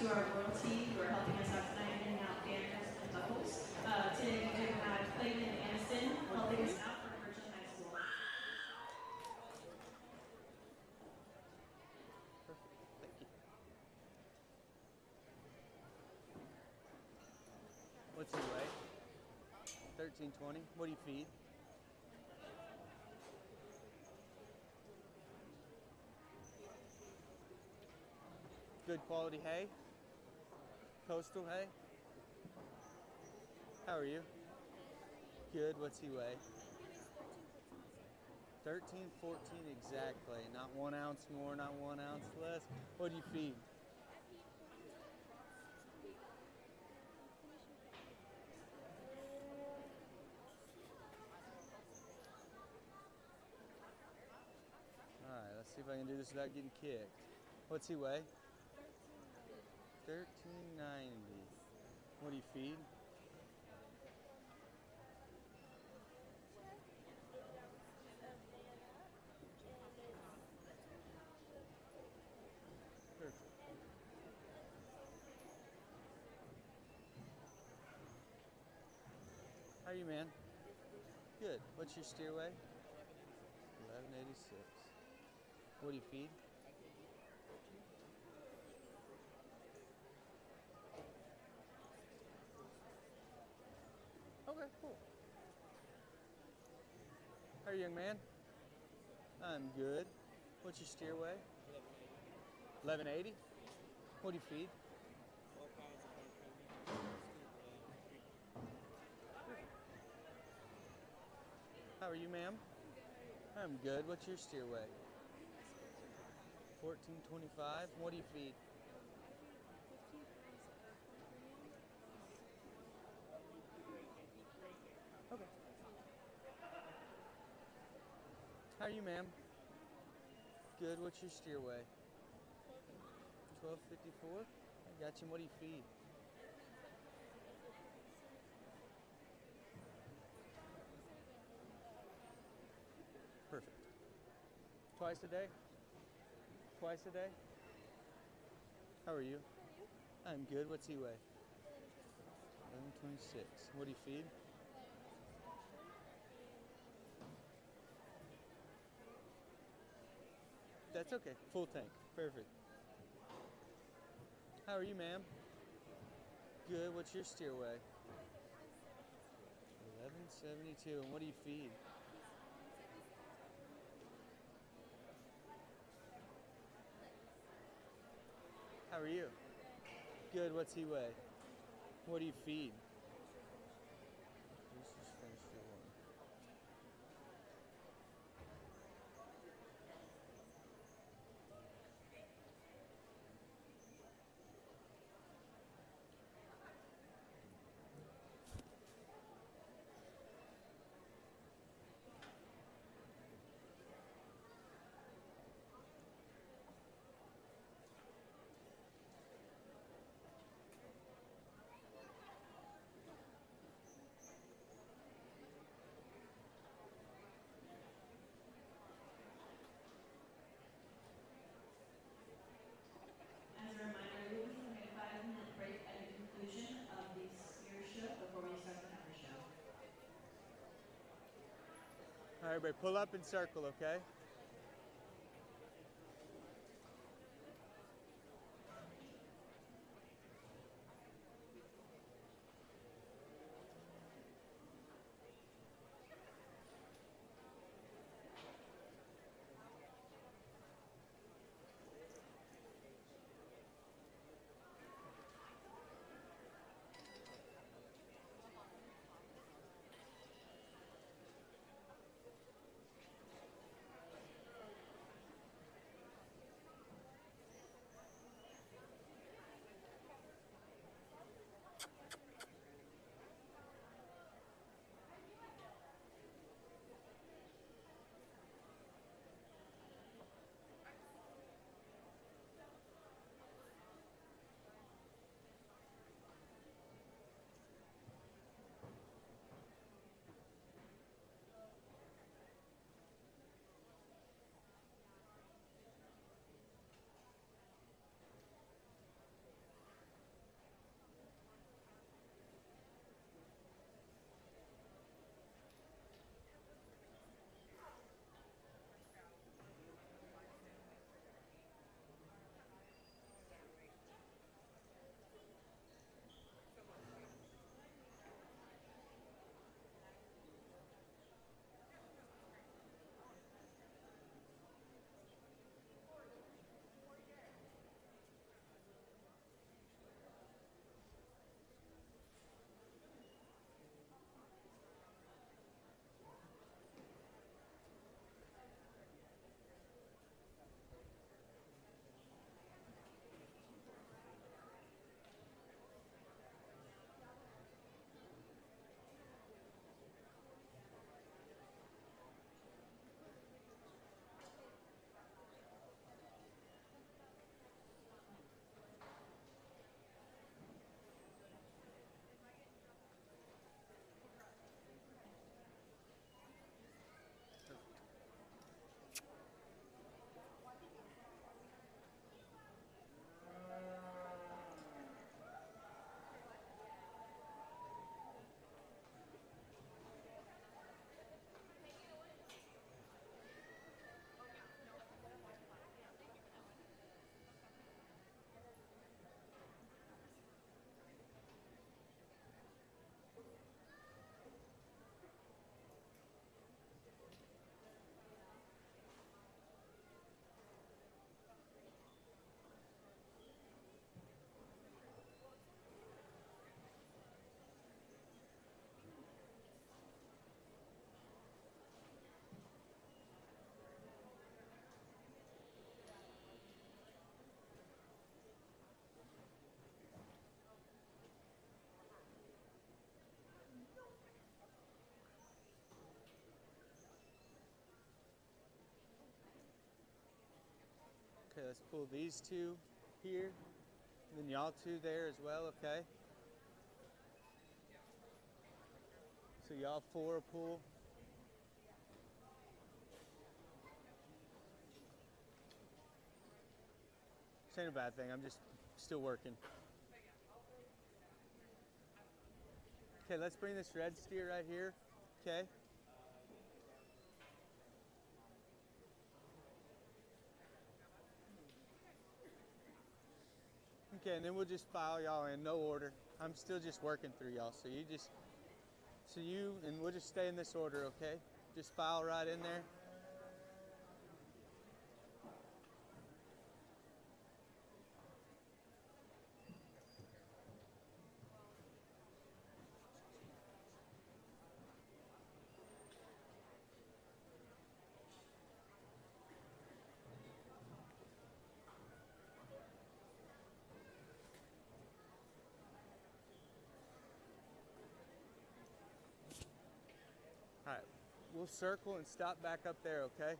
to our royalty who are helping us out tonight, handing out banners and buckles. Today we do have Clayton and Aniston helping us out for Virgin High School. Thank you. What's your weight? 1320. What do you feed? Good quality hay? Coastal hay? How are you? Good. What's he weigh? 13, 14 exactly. Not 1 ounce more, not 1 ounce less. What do you feed? Alright, let's see if I can do this without getting kicked. What's he weigh? 1390. What do you feed? Perfect. How are you, man? Good. What's your steer weigh? 1186. What do you feed? Okay, cool. How are you, young man? I'm good. What's your steer weigh? 1180. What do you feed? How are you, ma'am? I'm good. What's your steer weigh? 1425. What do you feed? Okay. How are you, ma'am? Good. What's your steer weigh? 1254. I got you. What do you feed? Perfect. Twice a day? Twice a day? How are you? I'm good. What's he weigh? 1126. What do you feed? That's okay. Full tank. Perfect. How are you, ma'am? Good. What's your steer weigh? 1172. And what do you feed? How are you? Good. What's he weigh? What do you feed? Let's just finish your one. As a reminder, we will be having a 5-minute break at the conclusion of the steer show before we start the heifer show. All right, everybody, pull up and circle, okay? Okay, let's pull these two here. And then y'all two there as well, okay? So y'all four pull. This ain't a bad thing, I'm just still working. Okay, let's bring this red steer right here, okay? Okay, and then we'll just file y'all in no order. I'm still just working through y'all, so and we'll just stay in this order, okay? Just file right in there. All right, we'll circle and stop back up there, okay?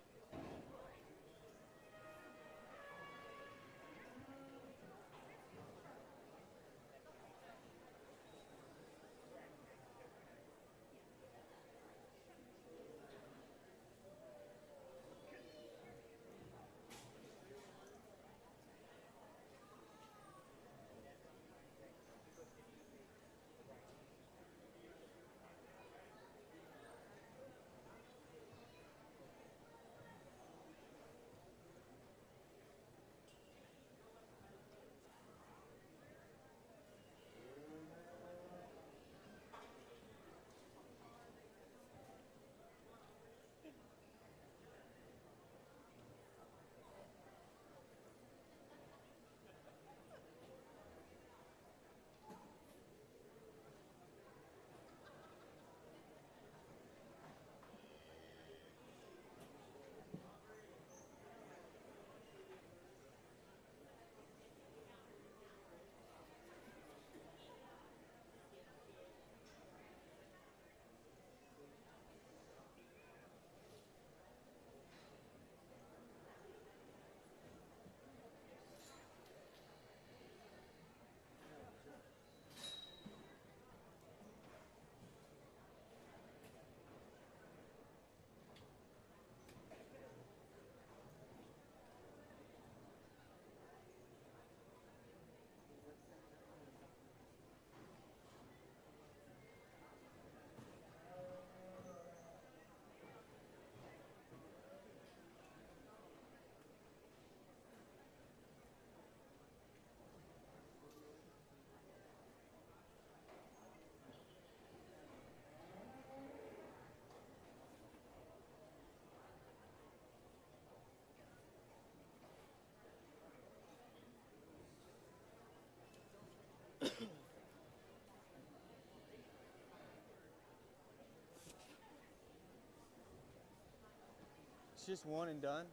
It's just one and done?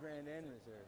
Grand and reserve.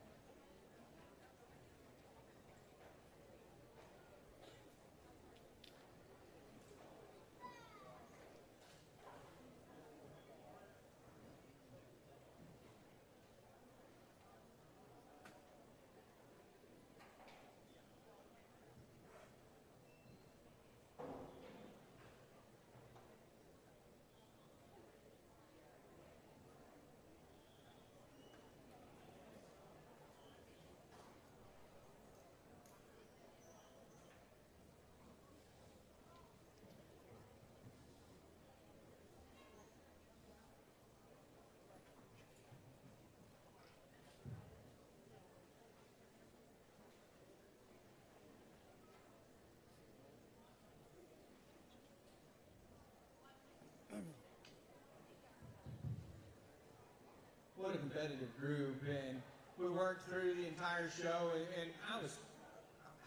What a competitive group, and we worked through the entire show, and I was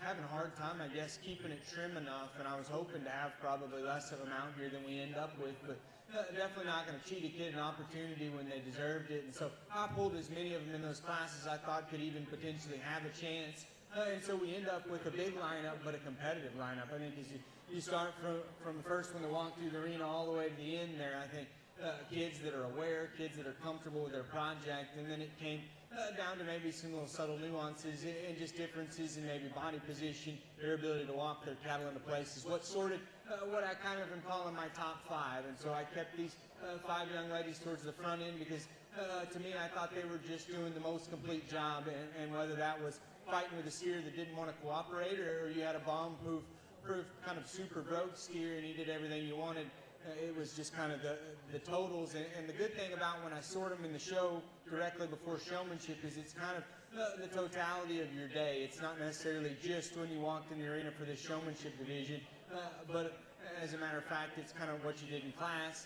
having a hard time, I guess, keeping it trim enough, and I was hoping to have probably less of them out here than we end up with, but definitely not going to cheat a kid an opportunity when they deserved it, and so I pulled as many of them in those classes I thought could even potentially have a chance, and so we end up with a big lineup, but a competitive lineup. I think as you start from the first one to walk through the arena all the way to the end there, I think kids that are aware, kids that are comfortable with their project, and then it came down to maybe some little subtle nuances and just differences in maybe body position, their ability to walk their cattle into place is what sorted what I kind of am calling my top 5. And so I kept these 5 young ladies towards the front end because to me I thought they were just doing the most complete job, and whether that was fighting with a steer that didn't want to cooperate, or you had a bomb-proof kind of super broke steer and he did everything you wanted. It was just kind of the totals. And the good thing about when I sort them in the show directly before showmanship is it's kind of the totality of your day. It's not necessarily just when you walked in the arena for the showmanship division, but as a matter of fact, it's kind of what you did in class,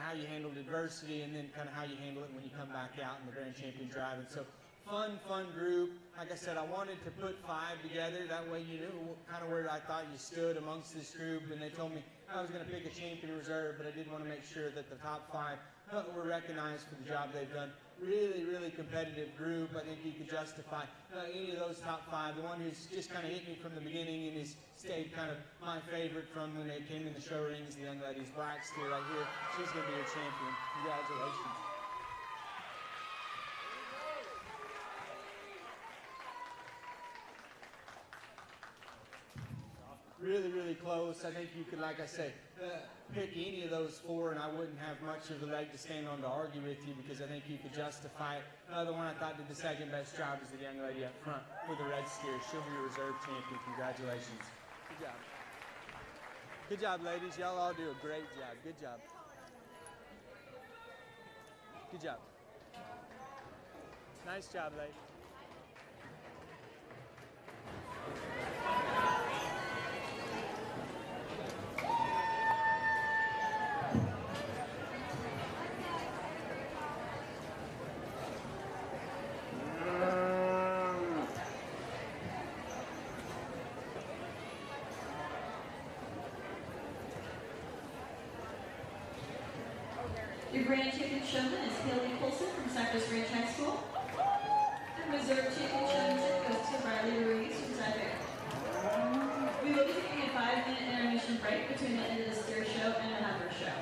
how you handled adversity, and then kind of how you handle it when you come back out in the Grand Champion Drive. And so fun group. Like I said, I wanted to put 5 together. That way you knew kind of where I thought you stood amongst this group. And they told me I was going to pick a champion reserve, but I did want to make sure that the top 5 were recognized for the job they've done. Really competitive group. I think you could justify any of those top 5. The one who's just kind of hit me from the beginning and has stayed kind of my favorite from when they came in the show ring is the young lady's black steer right here. She's going to be your champion. Congratulations. Really close. I think you could, like I say, pick any of those 4, and I wouldn't have much of a leg to stand on to argue with you because I think you could justify it. The one I thought did the second best job is the young lady up front with the red steer. She'll be your reserve champion. Congratulations. Good job. Good job, ladies. Y'all all do a great job. Good job. Good job. Nice job, ladies. Your Grand Champion Showman is Haley Colson from Cypress Ranch High School. The Reserve Champion Showmanship goes to Riley Ruiz from Cypress. We will be taking a 5-minute intermission break between the end of the steer show and the heifer show.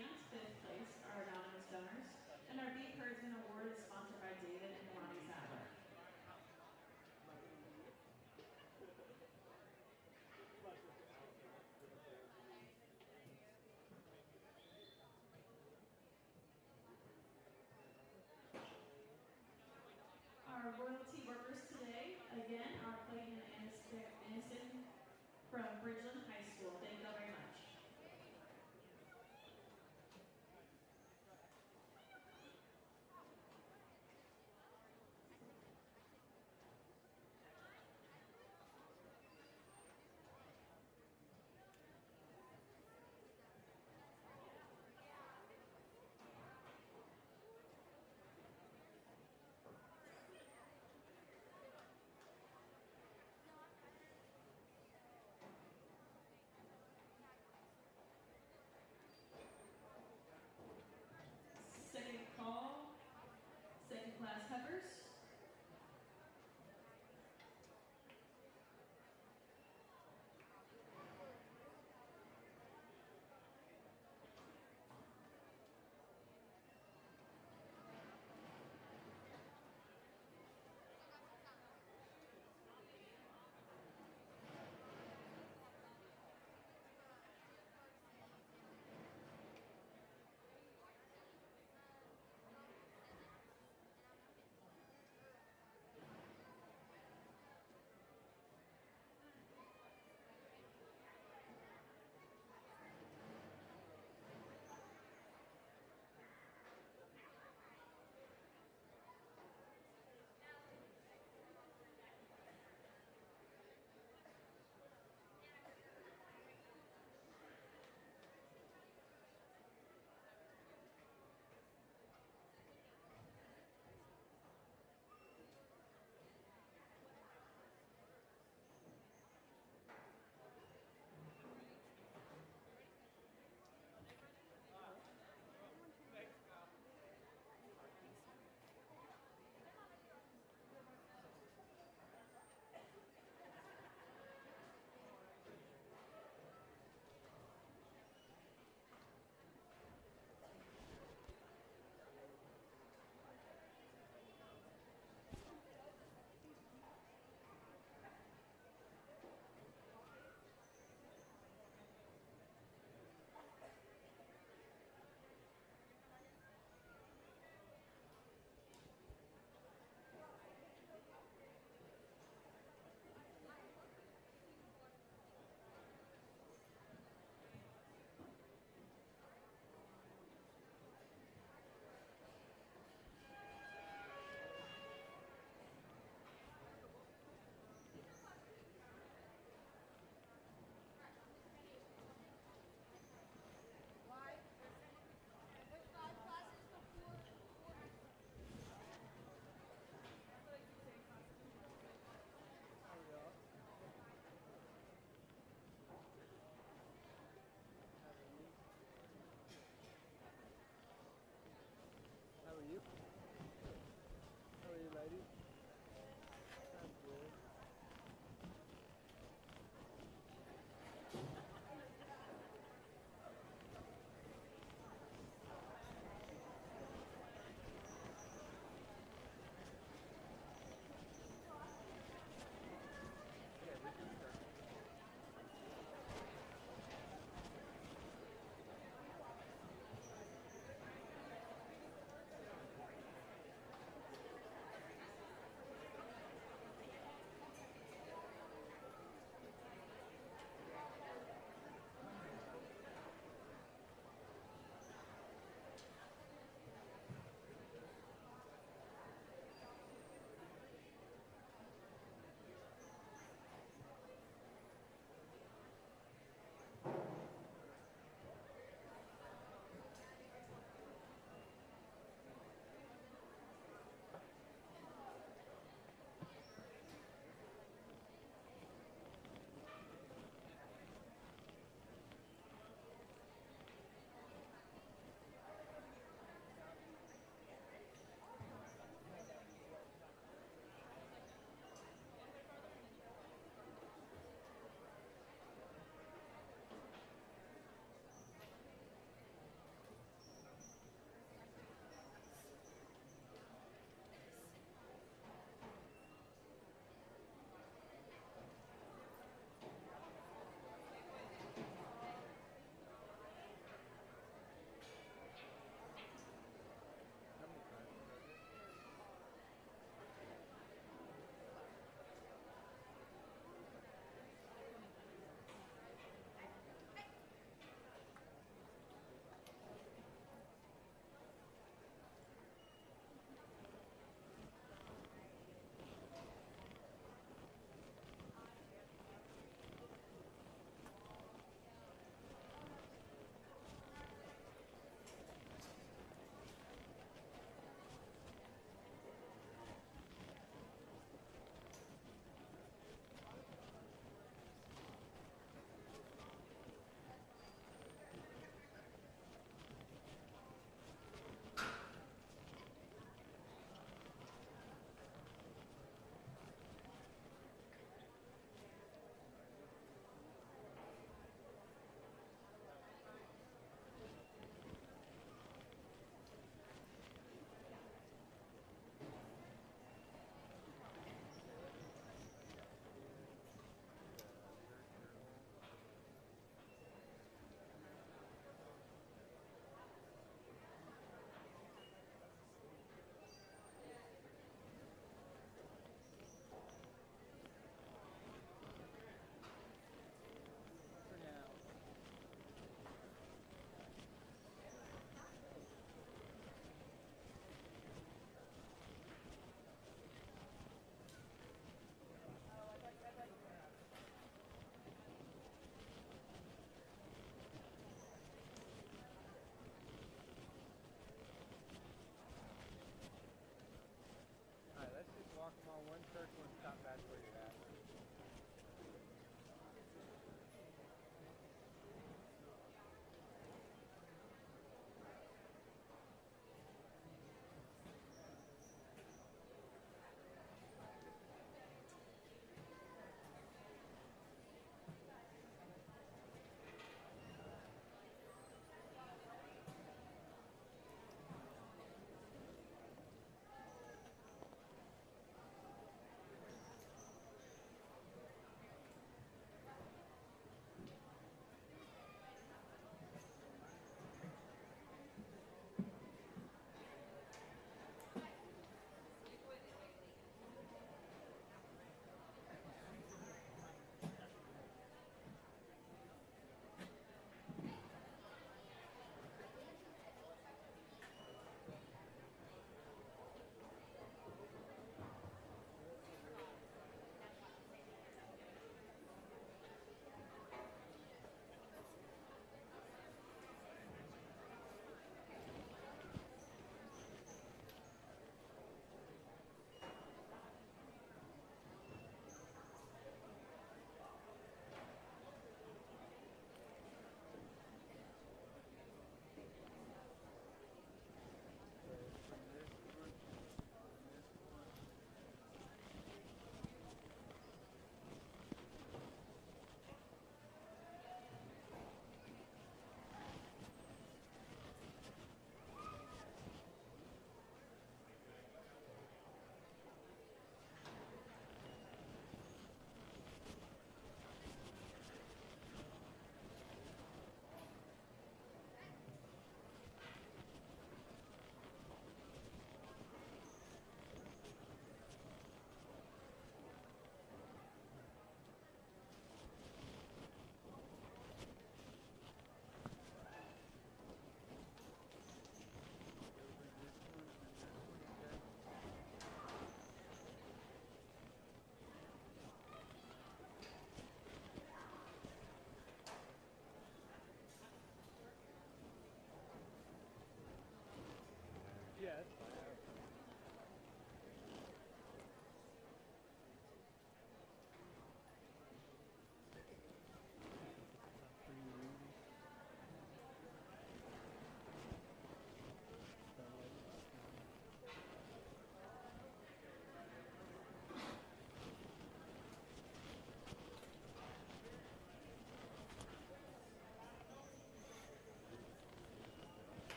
and fifth place are anonymous donors, and our beef herdsman award is sponsored by David and Ronnie Sadler. Our royalty workers today, again, are Clayton and Aniston from Bridgeland High School. Thank you all very much.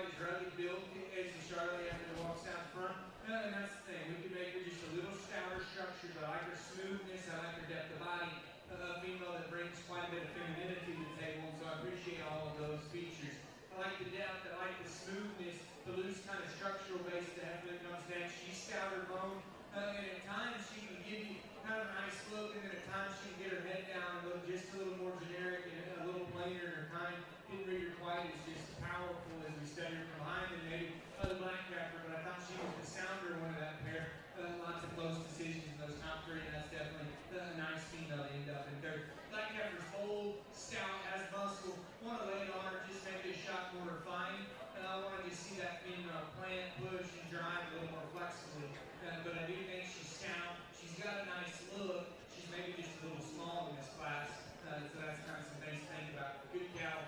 quite as rugged built as the Charlotte after it walks out front. And that's the thing. We can make her just a little stouter structure, but I like her smoothness. I like her depth of body. A female that brings quite a bit of femininity to the table, and so I appreciate all of those features. I like the depth. I like the smoothness, the loose kind of structural base that Heifer comes down. She's stouter bone, and at times she can give you kind of a nice look, and then at times she can get her head down and look just a little more generic and a little plainer in her kind. Didn't read her quite as just powerful as we studied her from behind than maybe the black Heifer, but I thought she was the sounder one of that pair. Lots of close decisions in those top three, and that's definitely a nice female to end up in third. Black Heifer's old, stout, has muscle. Want to lay it on her, just make it a shot more refined. I want to just see that female plant, push, and drive a little more flexibly. But I do think she's stout. She's got a nice look. She's maybe just a little small in this class. So that's kind of some things to think about. Good cow.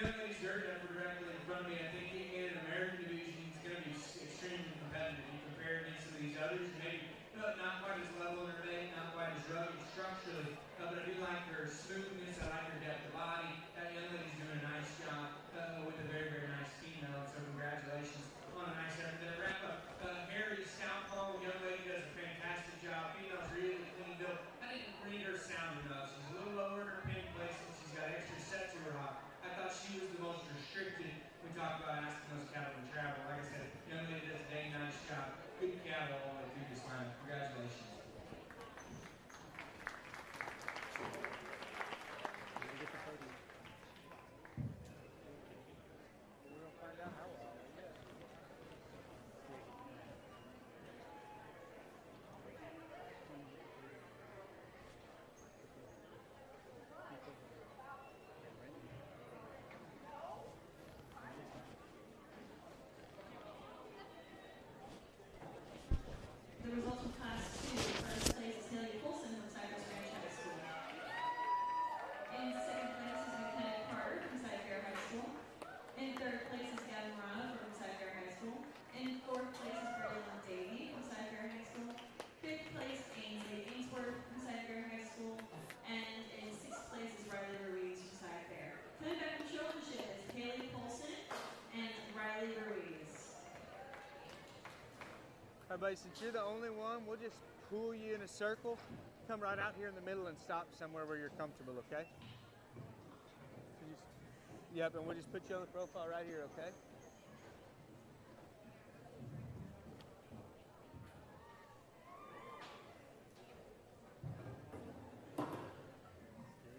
Young lady's dirt heifer directly in front of me. I think in an American division, it's going to be extremely competitive. You compare it against some of these others, maybe not quite as level in her mate, not quite as rugged structurally, but I do like her smoothness. I like her depth of body. That young lady's doing a nice job with a very, very nice female. So congratulations on a nice effort. Then wrap up. Harry Southpaw, young lady does a fantastic job. Female's really clean built. I didn't read her sound enough. She's a little lower in her pin placement. She's got extra set to her hop. I thought she was the most restricted. We talked about asking those cattle to travel. Like I said, young lady does a dang nice job. Good cattle all the way through this line. Congratulations. The results of Class 2. First place is Haley Colson from Cypress Ranch High School. In second place is Lieutenant Carter from Cyfair High School. In third place is Gavin Morano from Cyfair High School. In fourth place is Braylon Davey from Cyfair High School. Fifth place, Ainsley Ainsworth from Cyfair High School. And in sixth place is Riley Ruiz from Cyfair. Coming back from showmanship is Haley Colson and Riley Ruiz. All right, buddy, since you're the only one, we'll just pull you in a circle. Come right out here in the middle and stop somewhere where you're comfortable, okay? Yep, and we'll just put you on the profile right here, okay?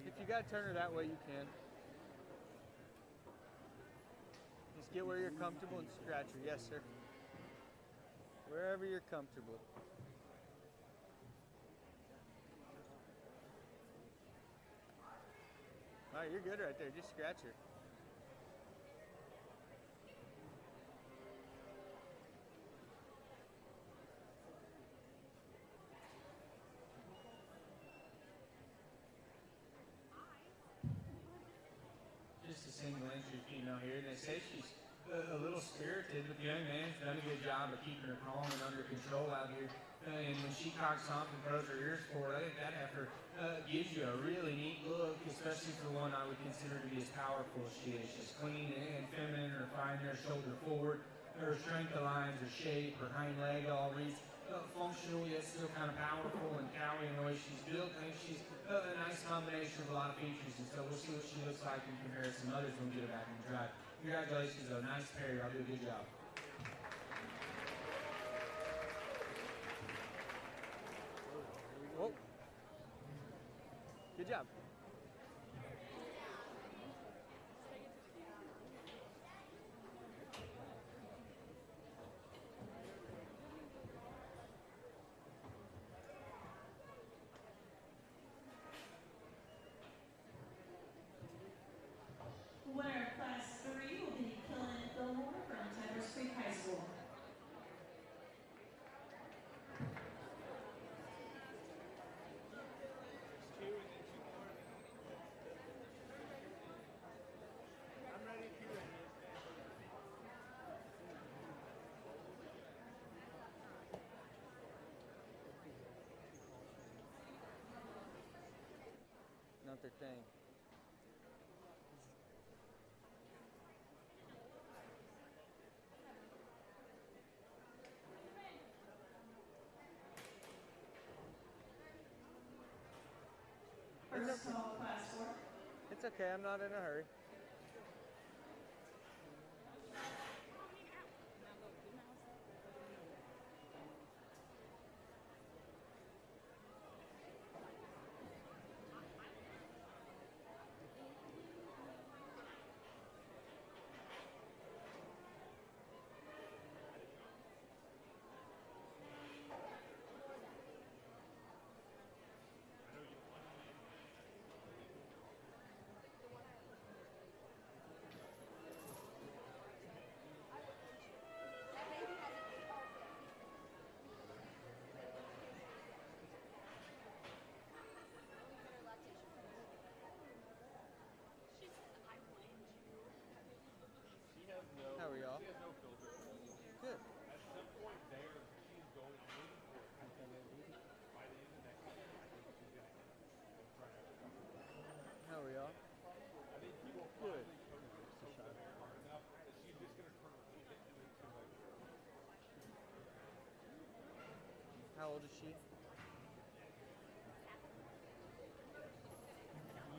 If you got to turn her that way, you can. Just get where you're comfortable and scratch her. Yes, sir. Wherever you're comfortable. All right, you're good right there. Just scratch her. Just a single entry female here, and they say she's a little spirited, but the young man's done a good job of keeping her calm and under control out here. And when she cocks off and throws her ears forward, I think that heifer gives you a really neat look, especially for one I would consider to be as powerful as she is. She's clean and feminine, her fine her shoulder forward, her strength aligns, her shape, her hind leg all reads functional yet still kind of powerful and cowy in the way she's built. I think she's a nice combination of a lot of features, and so we'll see what she looks like in comparison to others when we get her back in the drive. Congratulations, though. Nice pair. Y'all do a good job. Whoa. Good job. Winner of Class 3 will be Killen Fillmore from Cypress Creek High School. Not their thing. It's okay. I'm not in a hurry. How are y'all? Good. How are y'all? Good. How old is she?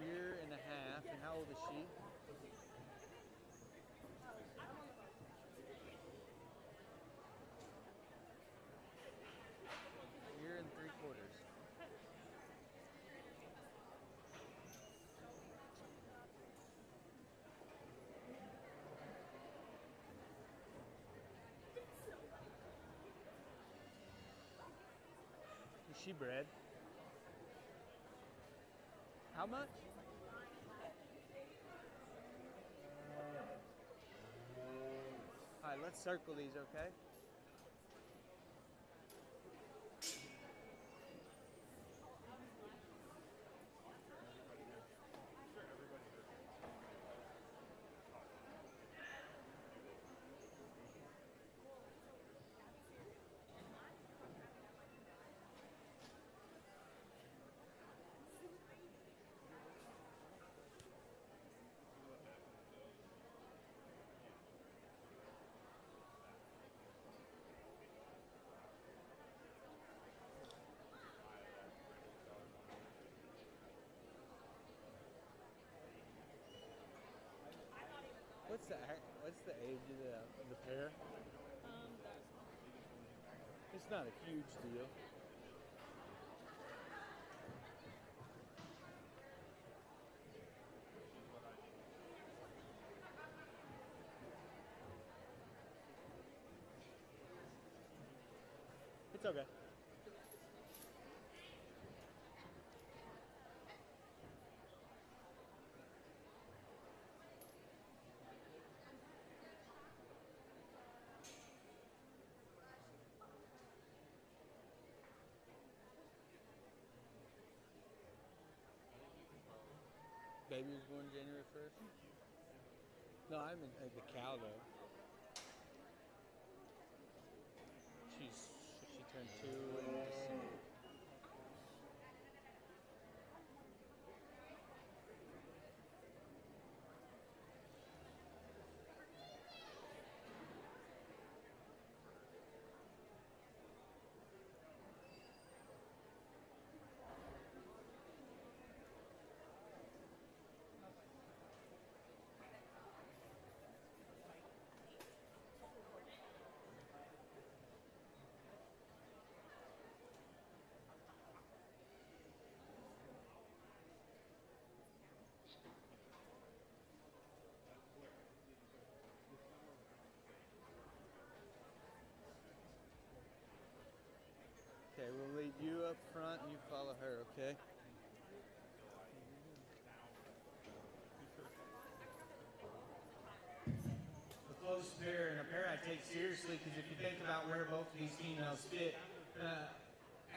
Year and a half. And how old is she? Year and 3/4. Is she bred? How much? Alright, let's circle these, okay? What's the age of the pair? It's not a huge deal. It's okay. Baby was born January 1st? No, I'm in the cow though. She turned 2 in December. Okay, we'll lead you up front and you follow her, okay? A close pair and a pair I take seriously because if you think about where both of these females fit,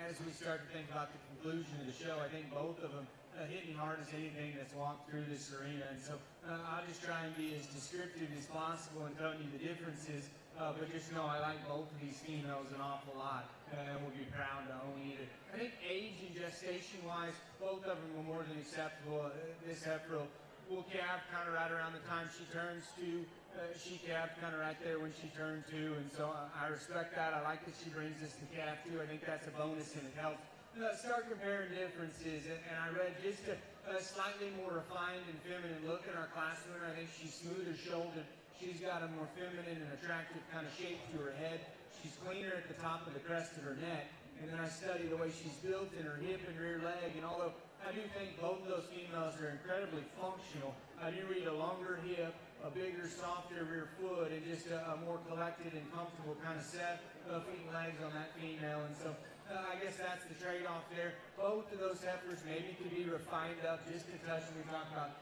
as we start to think about the conclusion of the show, I think both of them hitting hard as anything that's walked through this arena. And so I'll just try and be as descriptive as possible and telling you the differences. But just know I like both of these females an awful lot, and we'll be proud to own either. I think age and gestation-wise, both of them were more than acceptable. This heifer will calve kind of right around the time she turns 2. She calved kind of right there when she turned 2, and so I respect that. I like that she brings us the calf too. I think that's a bonus and it helps start comparing differences. And I read just a slightly more refined and feminine look in our class winner. I think she's smoother shouldered. She's got a more feminine and attractive kind of shape to her head. She's cleaner at the top of the crest of her neck. And then I study the way she's built in her hip and rear leg. And although I do think both of those females are incredibly functional, I do read a longer hip, a bigger, softer rear foot, and just a more collected and comfortable kind of set of feet and legs on that female. And so I guess that's the trade-off there. Both of those heifers maybe could be refined up just a touch when we talk about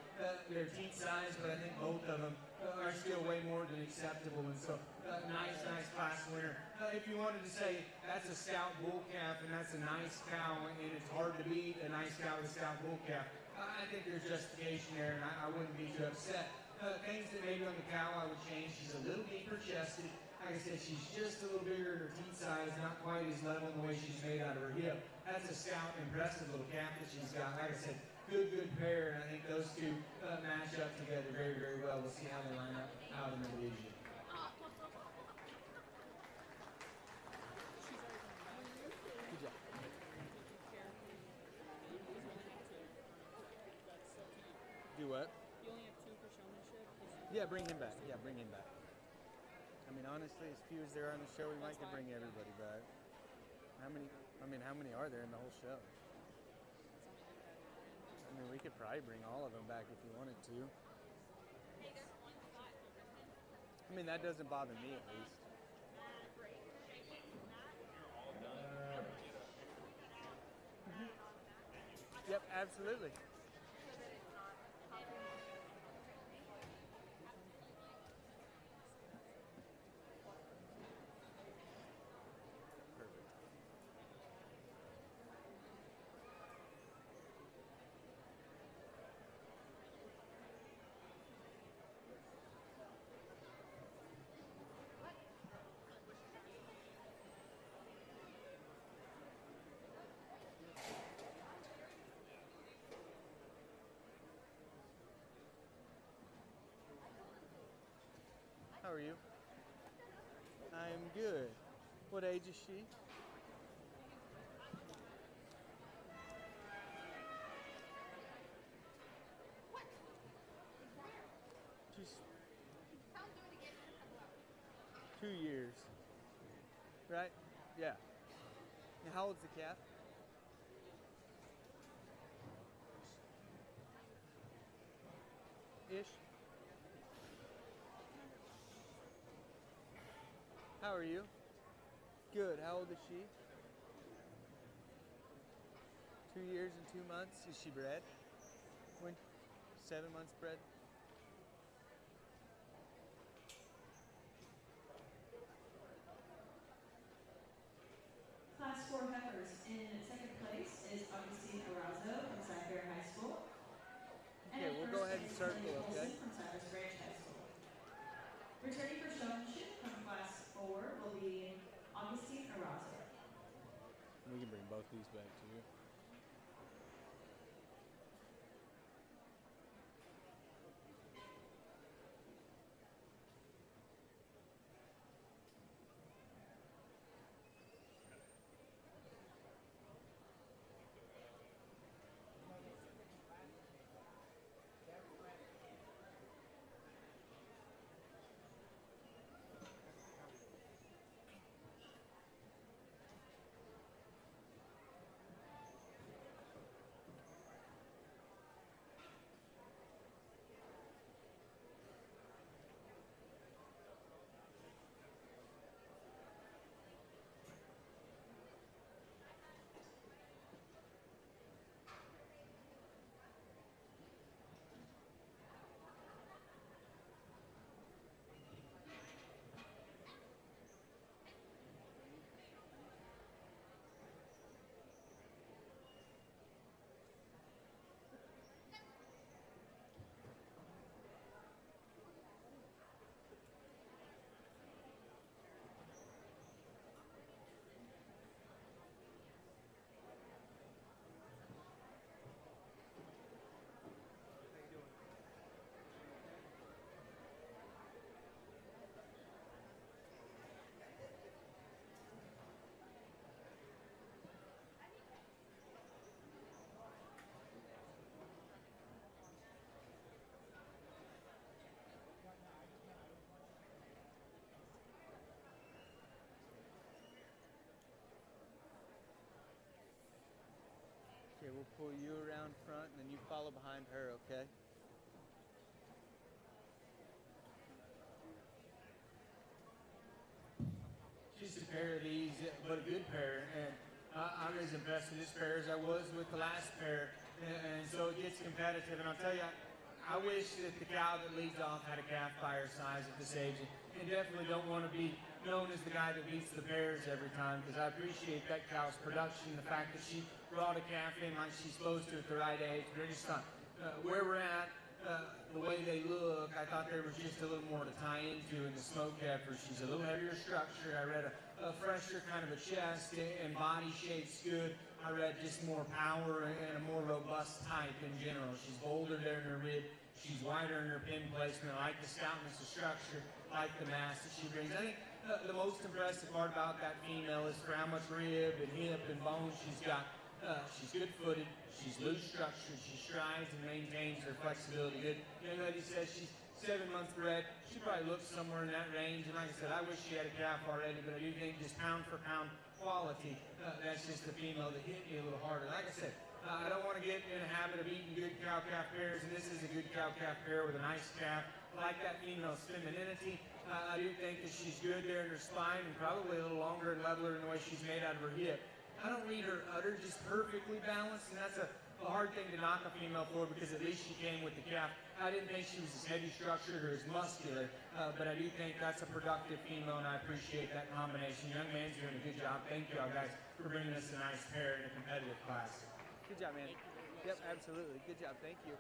their teat size, but I think both of them are still way more than acceptable. And so nice class winner. If you wanted to say that's a scout bull calf and that's a nice cow and it's hard to beat a nice cow with a scout bull calf, I think there's justification there, and I wouldn't be too upset. Things that maybe on the cow I would change: she's a little deeper chested. Like I said, she's just a little bigger in her teat size, not quite as level in the way she's made out of her hip. That's a stout, impressive little calf that she's got. Like I said, good pair, and I think those two match up together very, very well. We'll see how they line up out in the division. Good job. Do what? You only have 2 for showmanship. Yeah, bring him back. I mean, honestly, as few as there are on the show, we might could bring everybody back. How many are there in the whole show? I mean, we could probably bring all of them back if you wanted to. I mean, that doesn't bother me at least. Yep, absolutely. Perfect. How are you? I'm good. What age is she? She's 2 years. Right? Yeah. And how old's the calf? Ish. How are you? Good. How old is she? 2 years and 2 months. Is she bred? When? 7 months bred? Class 4 heifers. In second place is Augustine Arazo from Heifer High School. Okay, we'll go ahead and circle, okay? From Cypress Branch High School. Returning for showmanship from class 4 will be Augustine Arazo. We can bring both these back too. We'll pull you around front and then you follow behind her, okay? Just a pair of these, but a good pair. And I'm as impressed with this pair as I was with the last pair. And so it gets competitive. And I'll tell you, I wish that the cow that leads off had a calf by her size at this age. And definitely don't want to be known as the guy that beats the pairs every time, because I appreciate that cow's production, the fact that she brought a calf in like she's supposed to at the right age. But I just thought, where we're at, the way they look, I thought there was just a little more to tie into in the smoke heifer. She's a little heavier structure. I read a fresher kind of a chest and body shape's good. I read just more power and a more robust type in general. She's bolder there in her rib. She's wider in her pin placement. I like the stoutness of structure, like the mass that she brings. I think the most impressive part about that female is for how much rib and hip and bone she's got. She's good-footed. She's loose structured. She strives and maintains her flexibility. Good. Young lady says she's 7 months bred. She probably looks somewhere in that range. And like I said, I wish she had a calf already, but I do think just pound for pound quality, that's just the female that hit me a little harder. Like I said, I don't want to get in a habit of eating good cow-calf pairs, and this is a good cow-calf pair with a nice calf. I like that female's femininity. I do think that she's good there in her spine and probably a little longer and leveler in the way she's made out of her hip. I don't read her udder just perfectly balanced, and that's a hard thing to knock a female for because at least she came with the calf. I didn't think she was as heavy structured or as muscular, but I do think that's a productive female, and I appreciate that combination. Young man's doing a good job. Thank you all guys for bringing us a nice pair in a competitive class. Good job, man. Yep, absolutely. Good job. Thank you.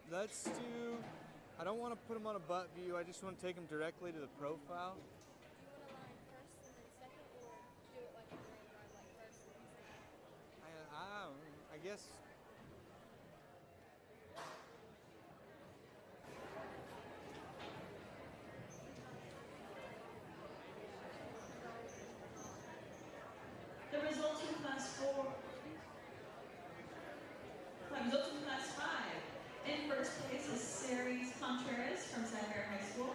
Let's do, I don't want to put them on a butt view. I just want to take them directly to the profile. Do you want to line first and then second, or do it like a real drive, like first and then second? I guess. The results in class 4. The results in class 5. In first place is Ceres Contreras from Cyber High School.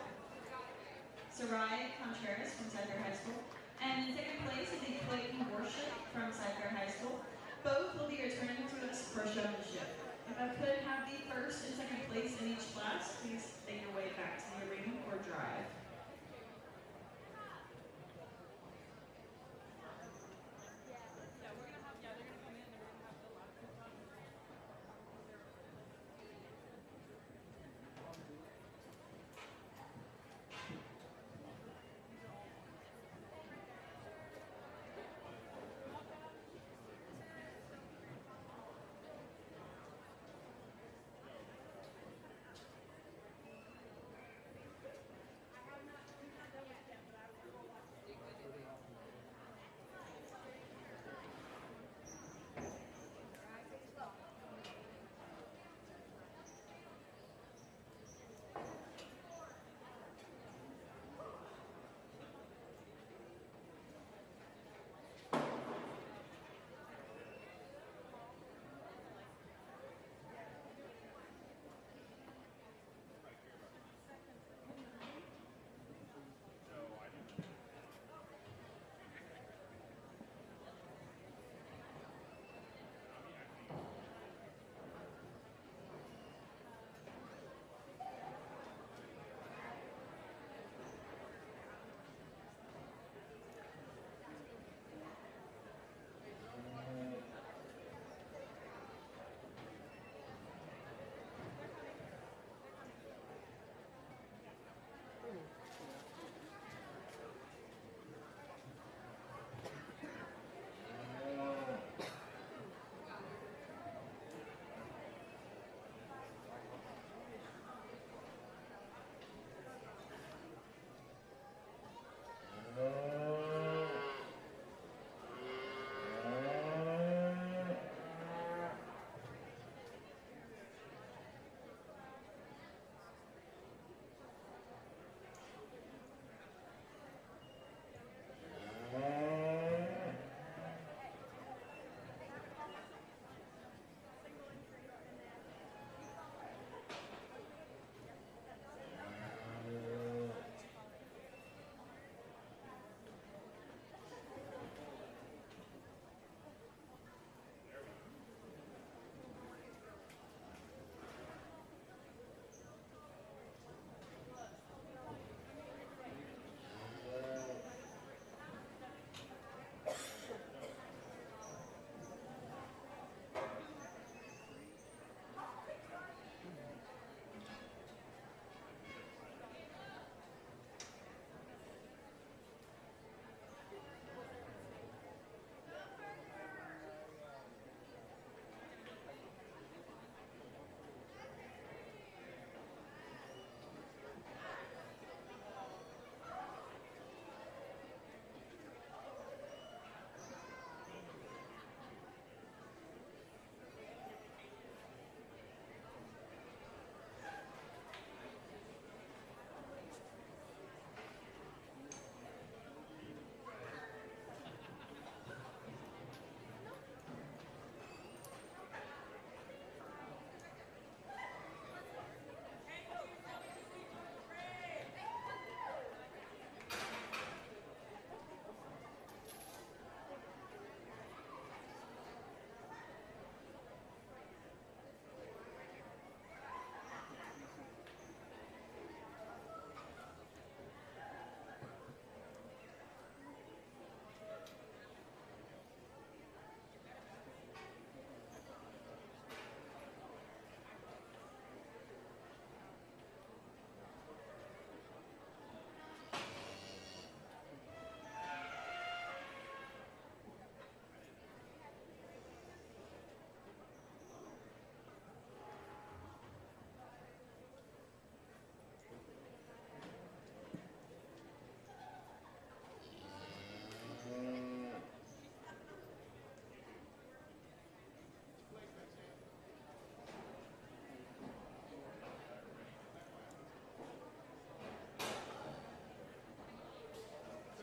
Sarai Contreras from Cyber High School. And in second place is a Clayton Worship from Cyber High School. Both will be returning to us for showmanship. If I could have the first and second place in each class, please make your way back to the arena or drive.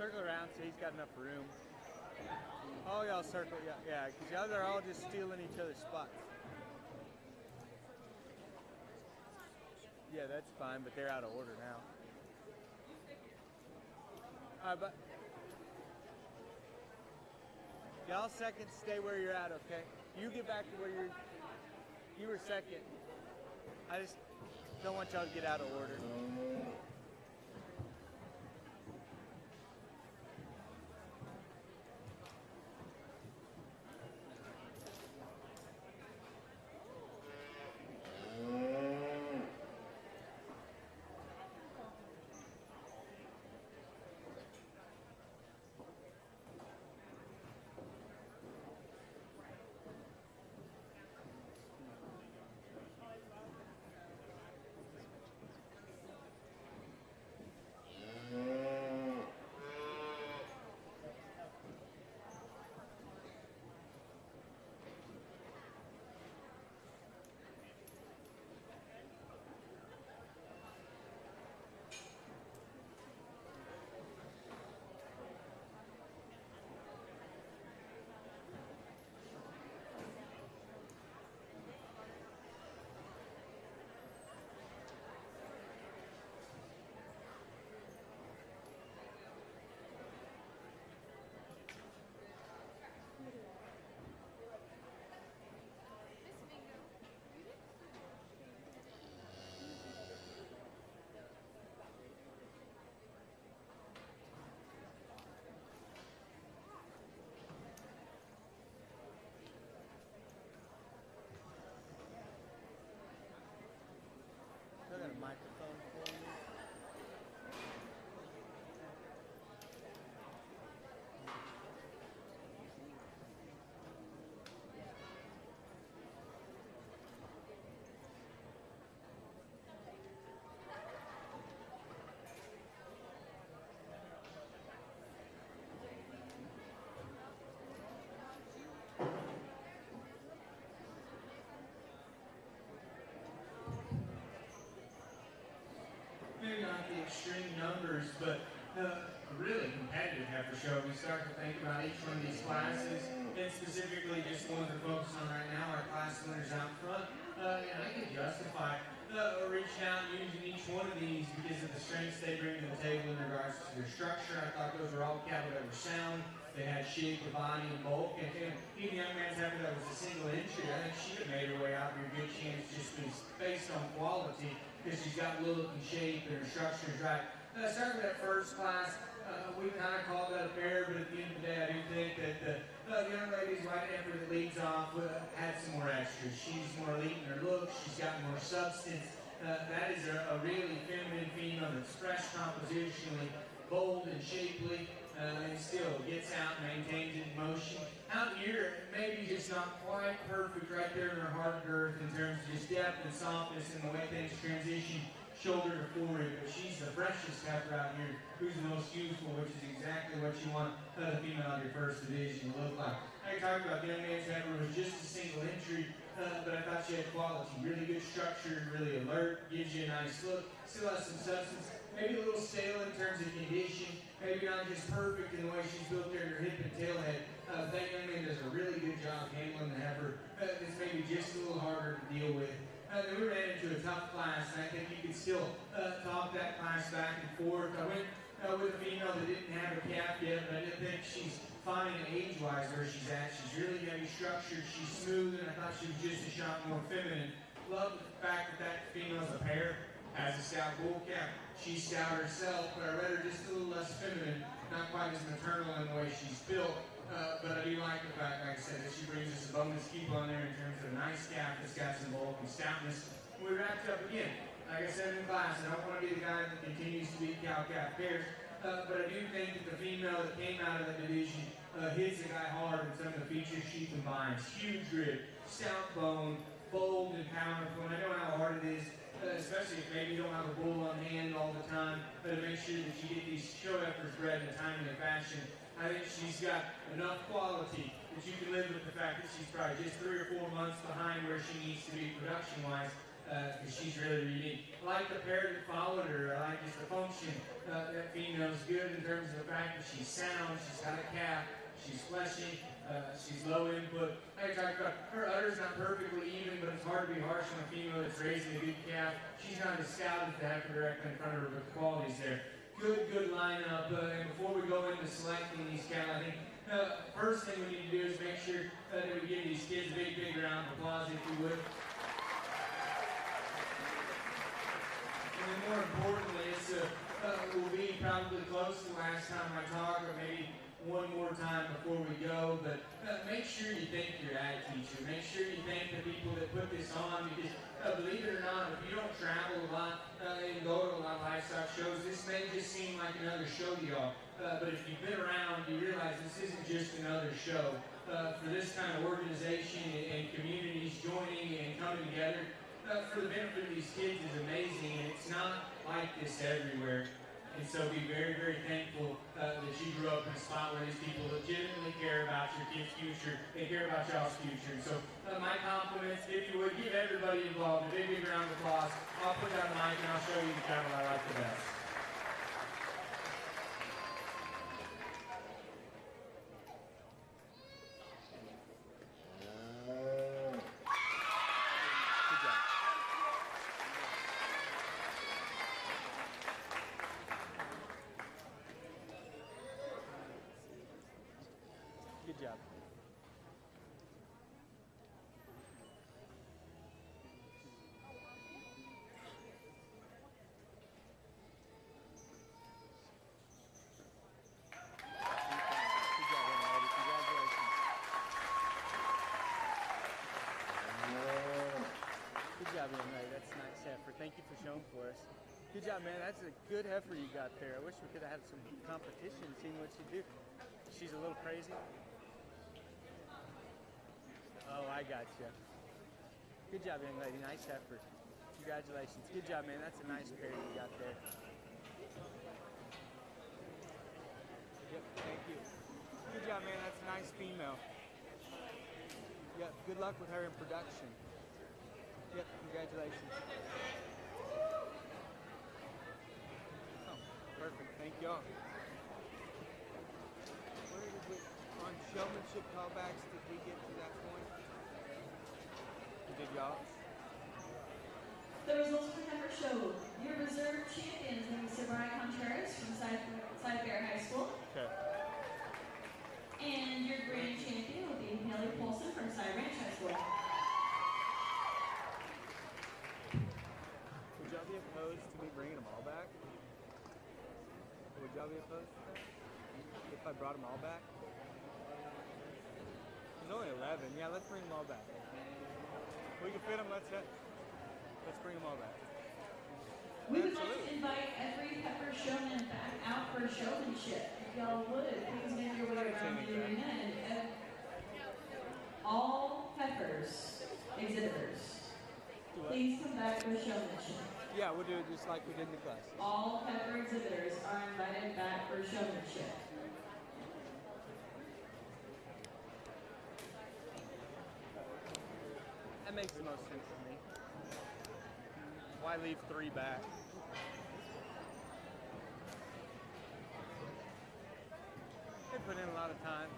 circle around so he's got enough room. Oh, y'all circle, yeah, because y'all are all just stealing each other's spots. Yeah, that's fine, but they're out of order now. But y'all seconds, stay where you're at, okay? You get back to where you were second. I just don't want y'all to get out of order. I got a microphone for you. Maybe not the extreme numbers, but a really competitive heifer show. We start to think about each one of these classes, and specifically just one that we're focused on right now, our class winners out front. And I can justify reaching out and using each one of these because of the strengths they bring to the table in regards to their structure. I thought those were all cattle that were sound. They had shape, the body, and bulk. And even the young man's heifer that was a single entry, I think she could have made her way out of your good chance just based on quality, because she's got look and shape and her structure is right. Starting with that first class, we kind of called that a pair, but at the end of the day, I do think that the young lady's white heifer that leads off had some more extras. She's more elite in her look. She's got more substance. That is a really feminine female that's fresh compositionally, bold and shapely, and still gets out and maintains it in motion. Out here, maybe just not quite perfect right there in her heart girth in terms of just depth and softness and the way things transition shoulder to forehead, but she's the freshest heifer out here, who's the most youthful, which is exactly what you want a female of your first division to look like. I talked about the young man's heifer was just a single entry, but I thought she had quality, really good structure, really alert, gives you a nice look, still has some substance, maybe a little stale in terms of condition, maybe not just perfect in the way she's built there in her hip and tail head. That young man does a really good job handling the heifer. It's maybe just a little harder to deal with. Then we ran into a tough class, and I think you could still talk that class back and forth. I went with a female that didn't have a calf yet, but I didn't think she's fine age-wise where she's at. She's really heavy structured, she's smooth, and I thought she was just a shot more feminine. Love the fact that that female's a pair, has a scout bull calf. She's scout herself, but I read her just a little less feminine, not quite as maternal in the way she's built. But I do like the fact, like I said, that she brings us a bonus keep on there in terms of a nice calf that's got some bulk and stoutness. We wrapped up again. Like I said in class, I don't want to be the guy that continues to beat cow-calf pairs, but I do think that the female that came out of that division hits the guy hard in some of the features she combines. Huge rib, stout bone, bold and powerful, and I know how hard it is, especially if maybe you don't have a bull on hand all the time, but to make sure that you get these show heifers bred in a timely fashion. I think she's got enough quality that you can live with the fact that she's probably just 3 or 4 months behind where she needs to be production-wise. because she's really unique. I like the pair that followed her. I like just the function. That female's good in terms of the fact that she's sound, she's got a calf, she's fleshy, she's low input. Like I talked about, her udder's not perfectly even, but it's hard to be harsh on a female that's raising a good calf. She's not as stout as the heifer directly in front of her, but the quality's there. Good lineup. And before we go into selecting these cattle, I think first thing we need to do is make sure that we give these kids a big round of applause, if you would. And then more importantly, it's will be probably close to the last time I talk, or maybe one more time before we go, but make sure you thank your ag teacher. Make sure you thank the people that put this on, because believe it or not, if you don't travel a lot and go to a lot of livestock shows, this may just seem like another show to y'all. But if you've been around, you realize this isn't just another show. For this kind of organization and communities joining and coming together, for the benefit of these kids is amazing, and it's not like this everywhere. And so be very thankful that you grew up in a spot where these people legitimately care about your kids' future. They care about y'all's future. And so my compliments, if you would, give everybody involved a big round of applause. I'll put down the mic and I'll show you the cattle I like the best. Good job. Good job, young lady. That's a nice heifer. Thank you for showing for us. Good job, man. That's a good heifer you got there. I wish we could have had some competition, seen what she'd do. She's a little crazy. Oh, I got you. Good job, young lady. Nice heifer. Congratulations. Good job, man. That's a nice pair you got there. Yep, thank you. Good job, man. That's a nice female. Yep, good luck with her in production. Yep, congratulations. Oh, perfect. Thank y'all. Where did we, on showmanship callbacks, did we get to that point? Did y'all? The results for Heifer show. Your reserve champion is going to be Brian Contreras from Heifer High School. Okay. And your grand champion will be Haley Polson from Cy Ranch High School. Would y'all be opposed to me bringing them all back? Would y'all be opposed to that? If I brought them all back? There's only 11. Yeah, let's bring them all back. We can fit them. Let's bring them all back. We would like to invite every heifer showman back out for showmanship. If y'all would, please make your way around the arena. And all heifers exhibitors, please come back for showmanship. Yeah, we'll do it just like we did in the class. All heifer exhibitors are invited back for showmanship. That makes the most sense to me. Why leave 3 back? They put in a lot of time.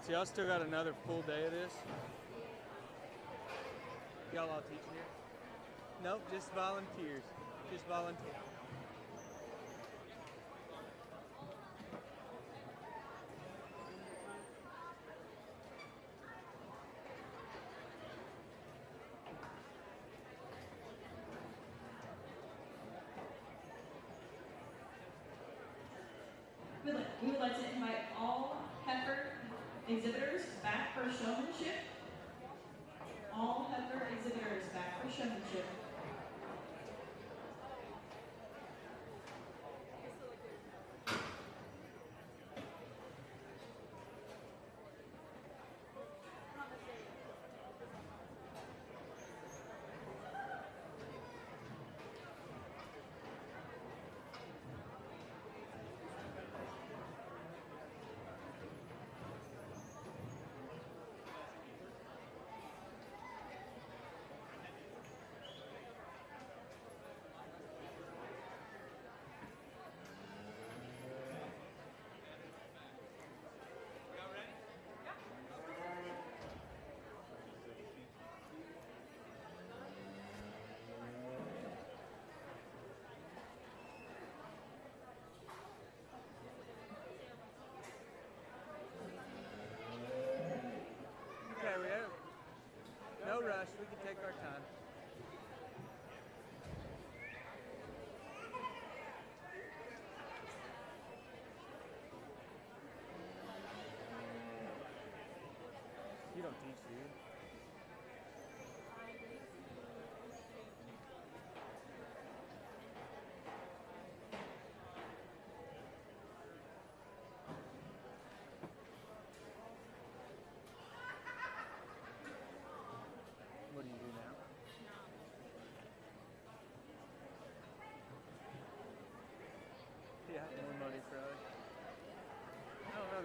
So y'all still got another full day of this? Y'all all teaching here? Nope, just volunteers. Just volunteer. We would like to invite all heifer exhibitors back for showmanship. All heifer exhibitors back for showmanship.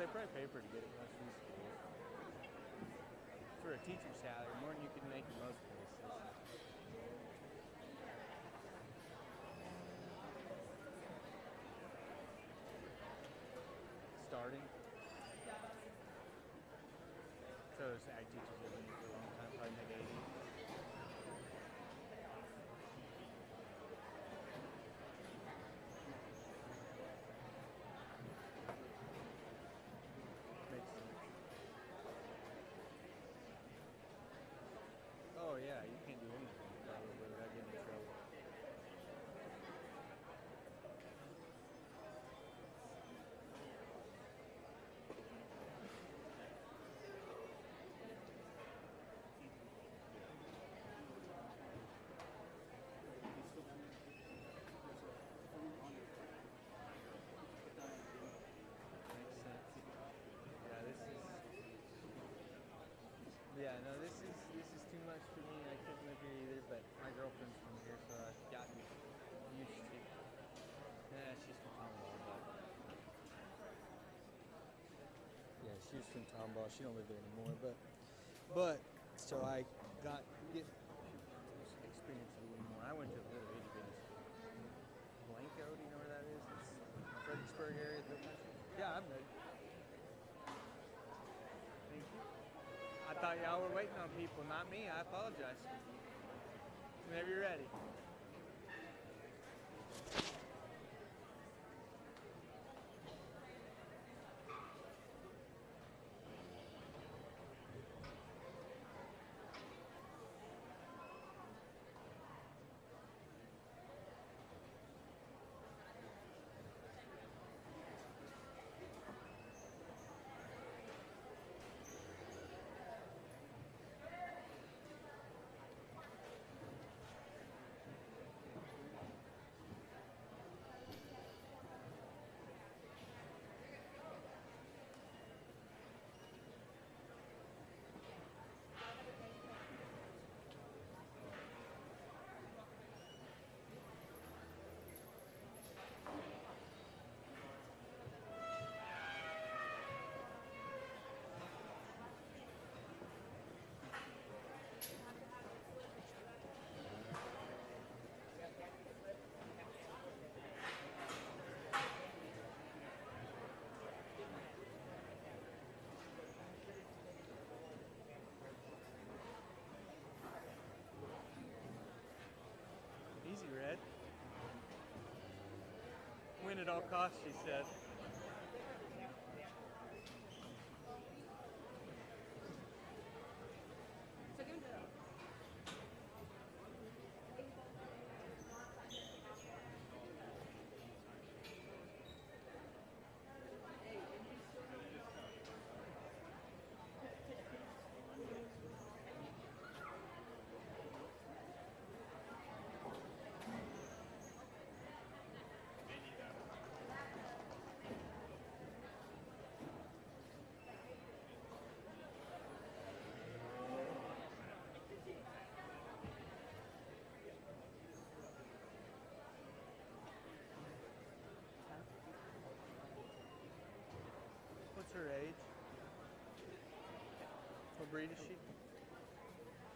they probably pay for her to get it in most of these schools. For a teacher's salary, more than you can make in most places. Starting. So those ag teachers have been for a long time, probably make 80. Makes sense. Oh yeah, you can't do anything probably without getting in trouble. Makes sense. Yeah, this is too much for me. I couldn't live here either, but my girlfriend's from here, so I've gotten used to. Yeah, she's from Tomball, but yeah, she was from Tomball. She don't live there anymore, but so I get experience it a little more. I went to a little itty bitty school. Blanco, do you know where that is? It's Fredericksburg area, Hill Country. Yeah, I'm ready. Thank you. I thought y'all were waiting on people, not me. I apologize. Whenever you're ready. Easy, Red. Win at all costs, she said. What's her age? What breed is she?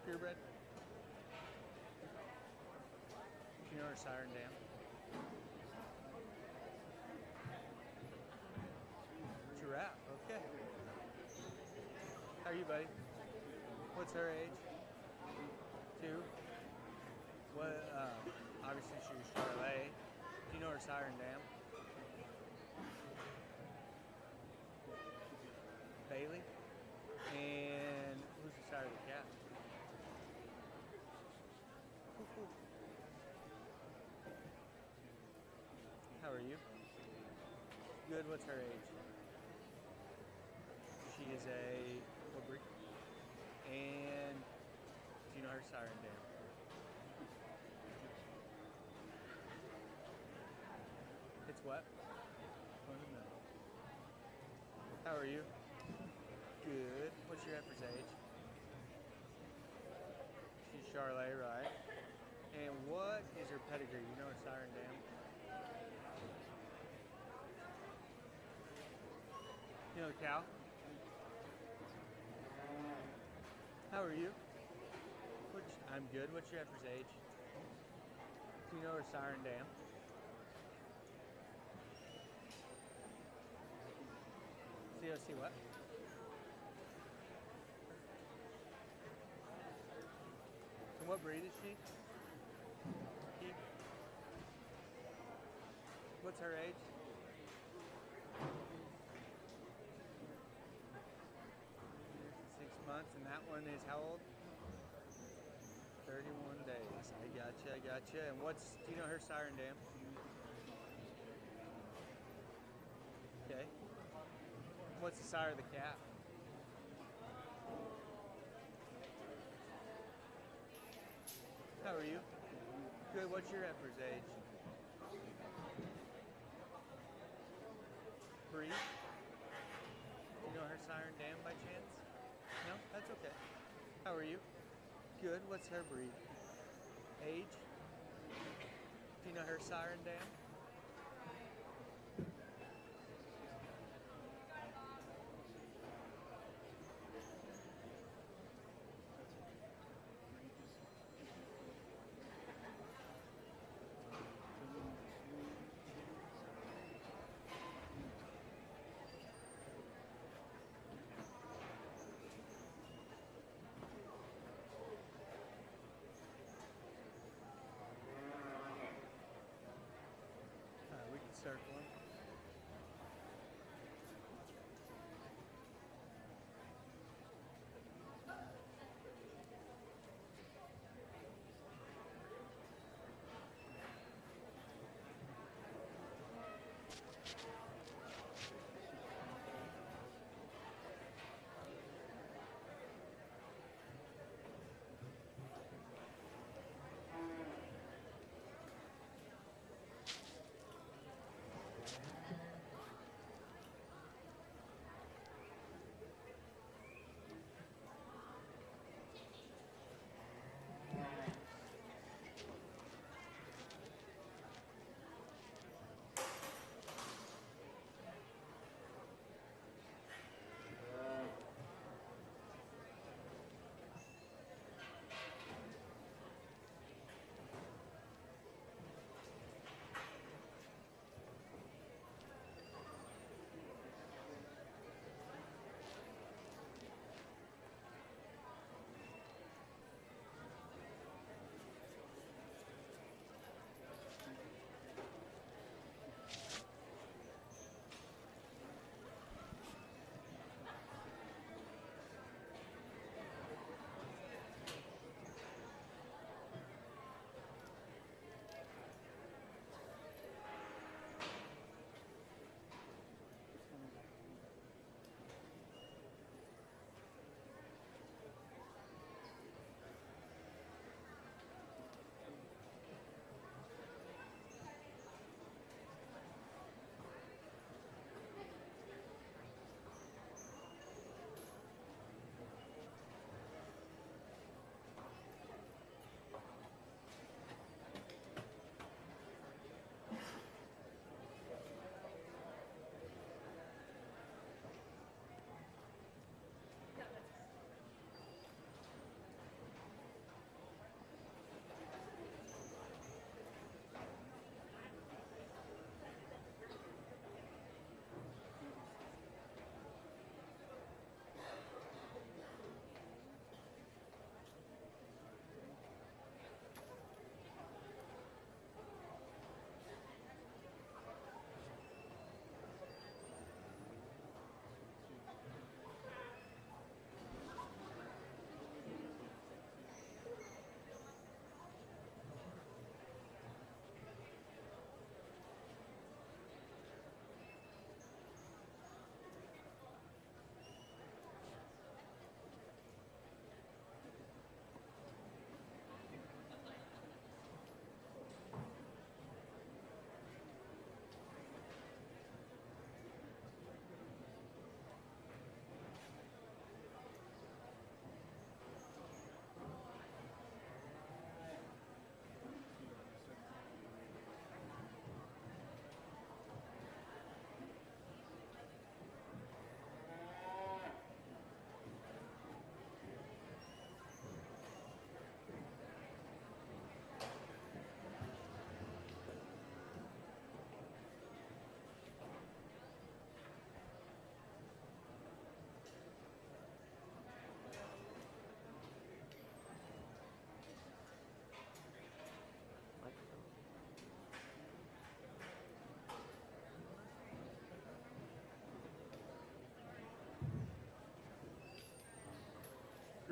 Purebred? Do you know her siren dam? Giraffe, okay. How are you, buddy? What's her age? 2? What, obviously she's Charlet. Do you know her siren dam? Bailey. And who's the sire of the cat? Cool. How are you? Good. What's her age? She is a what breed? And do you know her siren dam? It's what? Fundamental. How are you? Good. What's your heifer's age? She's Charlet, right? And what is her pedigree? You know her siren dam? You know know a cow? How are you? I'm good. What's your heifer's age? Do you know her siren dam? COC what? And what breed is she? He? What's her age? 6 months, and that one is how old? 31 days. I gotcha. And do you know her siren dam? Okay. What's the sire of the calf? How are you? Good. What's your heifer's age? Breed? Do you know her siren dam by chance? No? That's okay. How are you? Good. What's her breed? Age? Do you know her siren dam?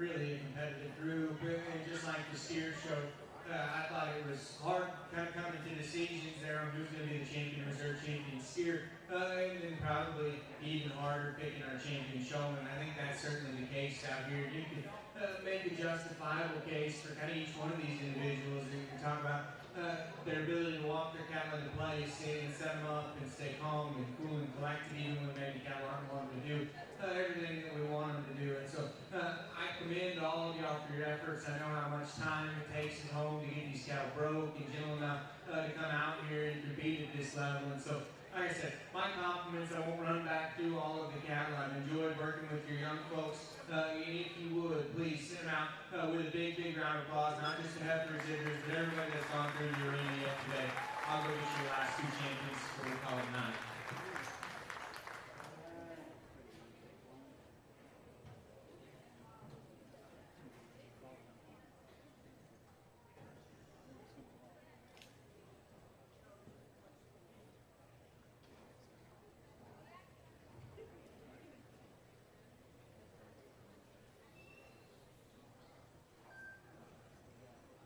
really a competitive group, and just like the steer show, I thought it was hard kind of coming to decisions there on who's going to be the champion reserve champion steer, and then probably even harder picking our champion showman. I think that's certainly the case out here. You can make a justifiable case for kind of each one of these individuals. You can talk about their ability to walk their cattle into place and set them up and stay calm and cool and collected, even when maybe cattle aren't wanting to do everything that we want them to do. And so I commend all of y'all for your efforts. I know how much time it takes at home to get these cattle broke and gentle enough to come out here and compete at this level. And so, like I said, my compliments. I won't run back through all of the cattle. I've enjoyed working with your young folks. And if you would, please send them out with a big, big round of applause, not just the Heifer exhibitors, but everybody that's gone through the arena yet today. I'll go get your last two champions before we call it a night.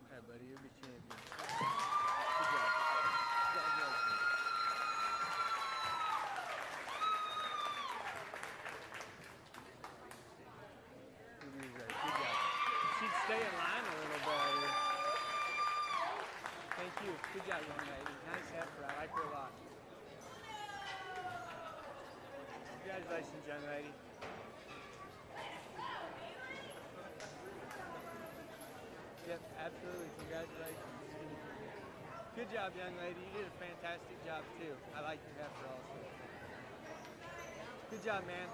Alright, buddy, you'll be champion. Good job. Congratulations. You'll be right. Good job. She'd stay in line a little better. Thank you. Good job, young lady. Nice heifer. I like her a lot. Congratulations, young lady. Yep, absolutely. Congratulations. Good job, young lady. You did a fantastic job, too. I like your heifer also. Good job, man.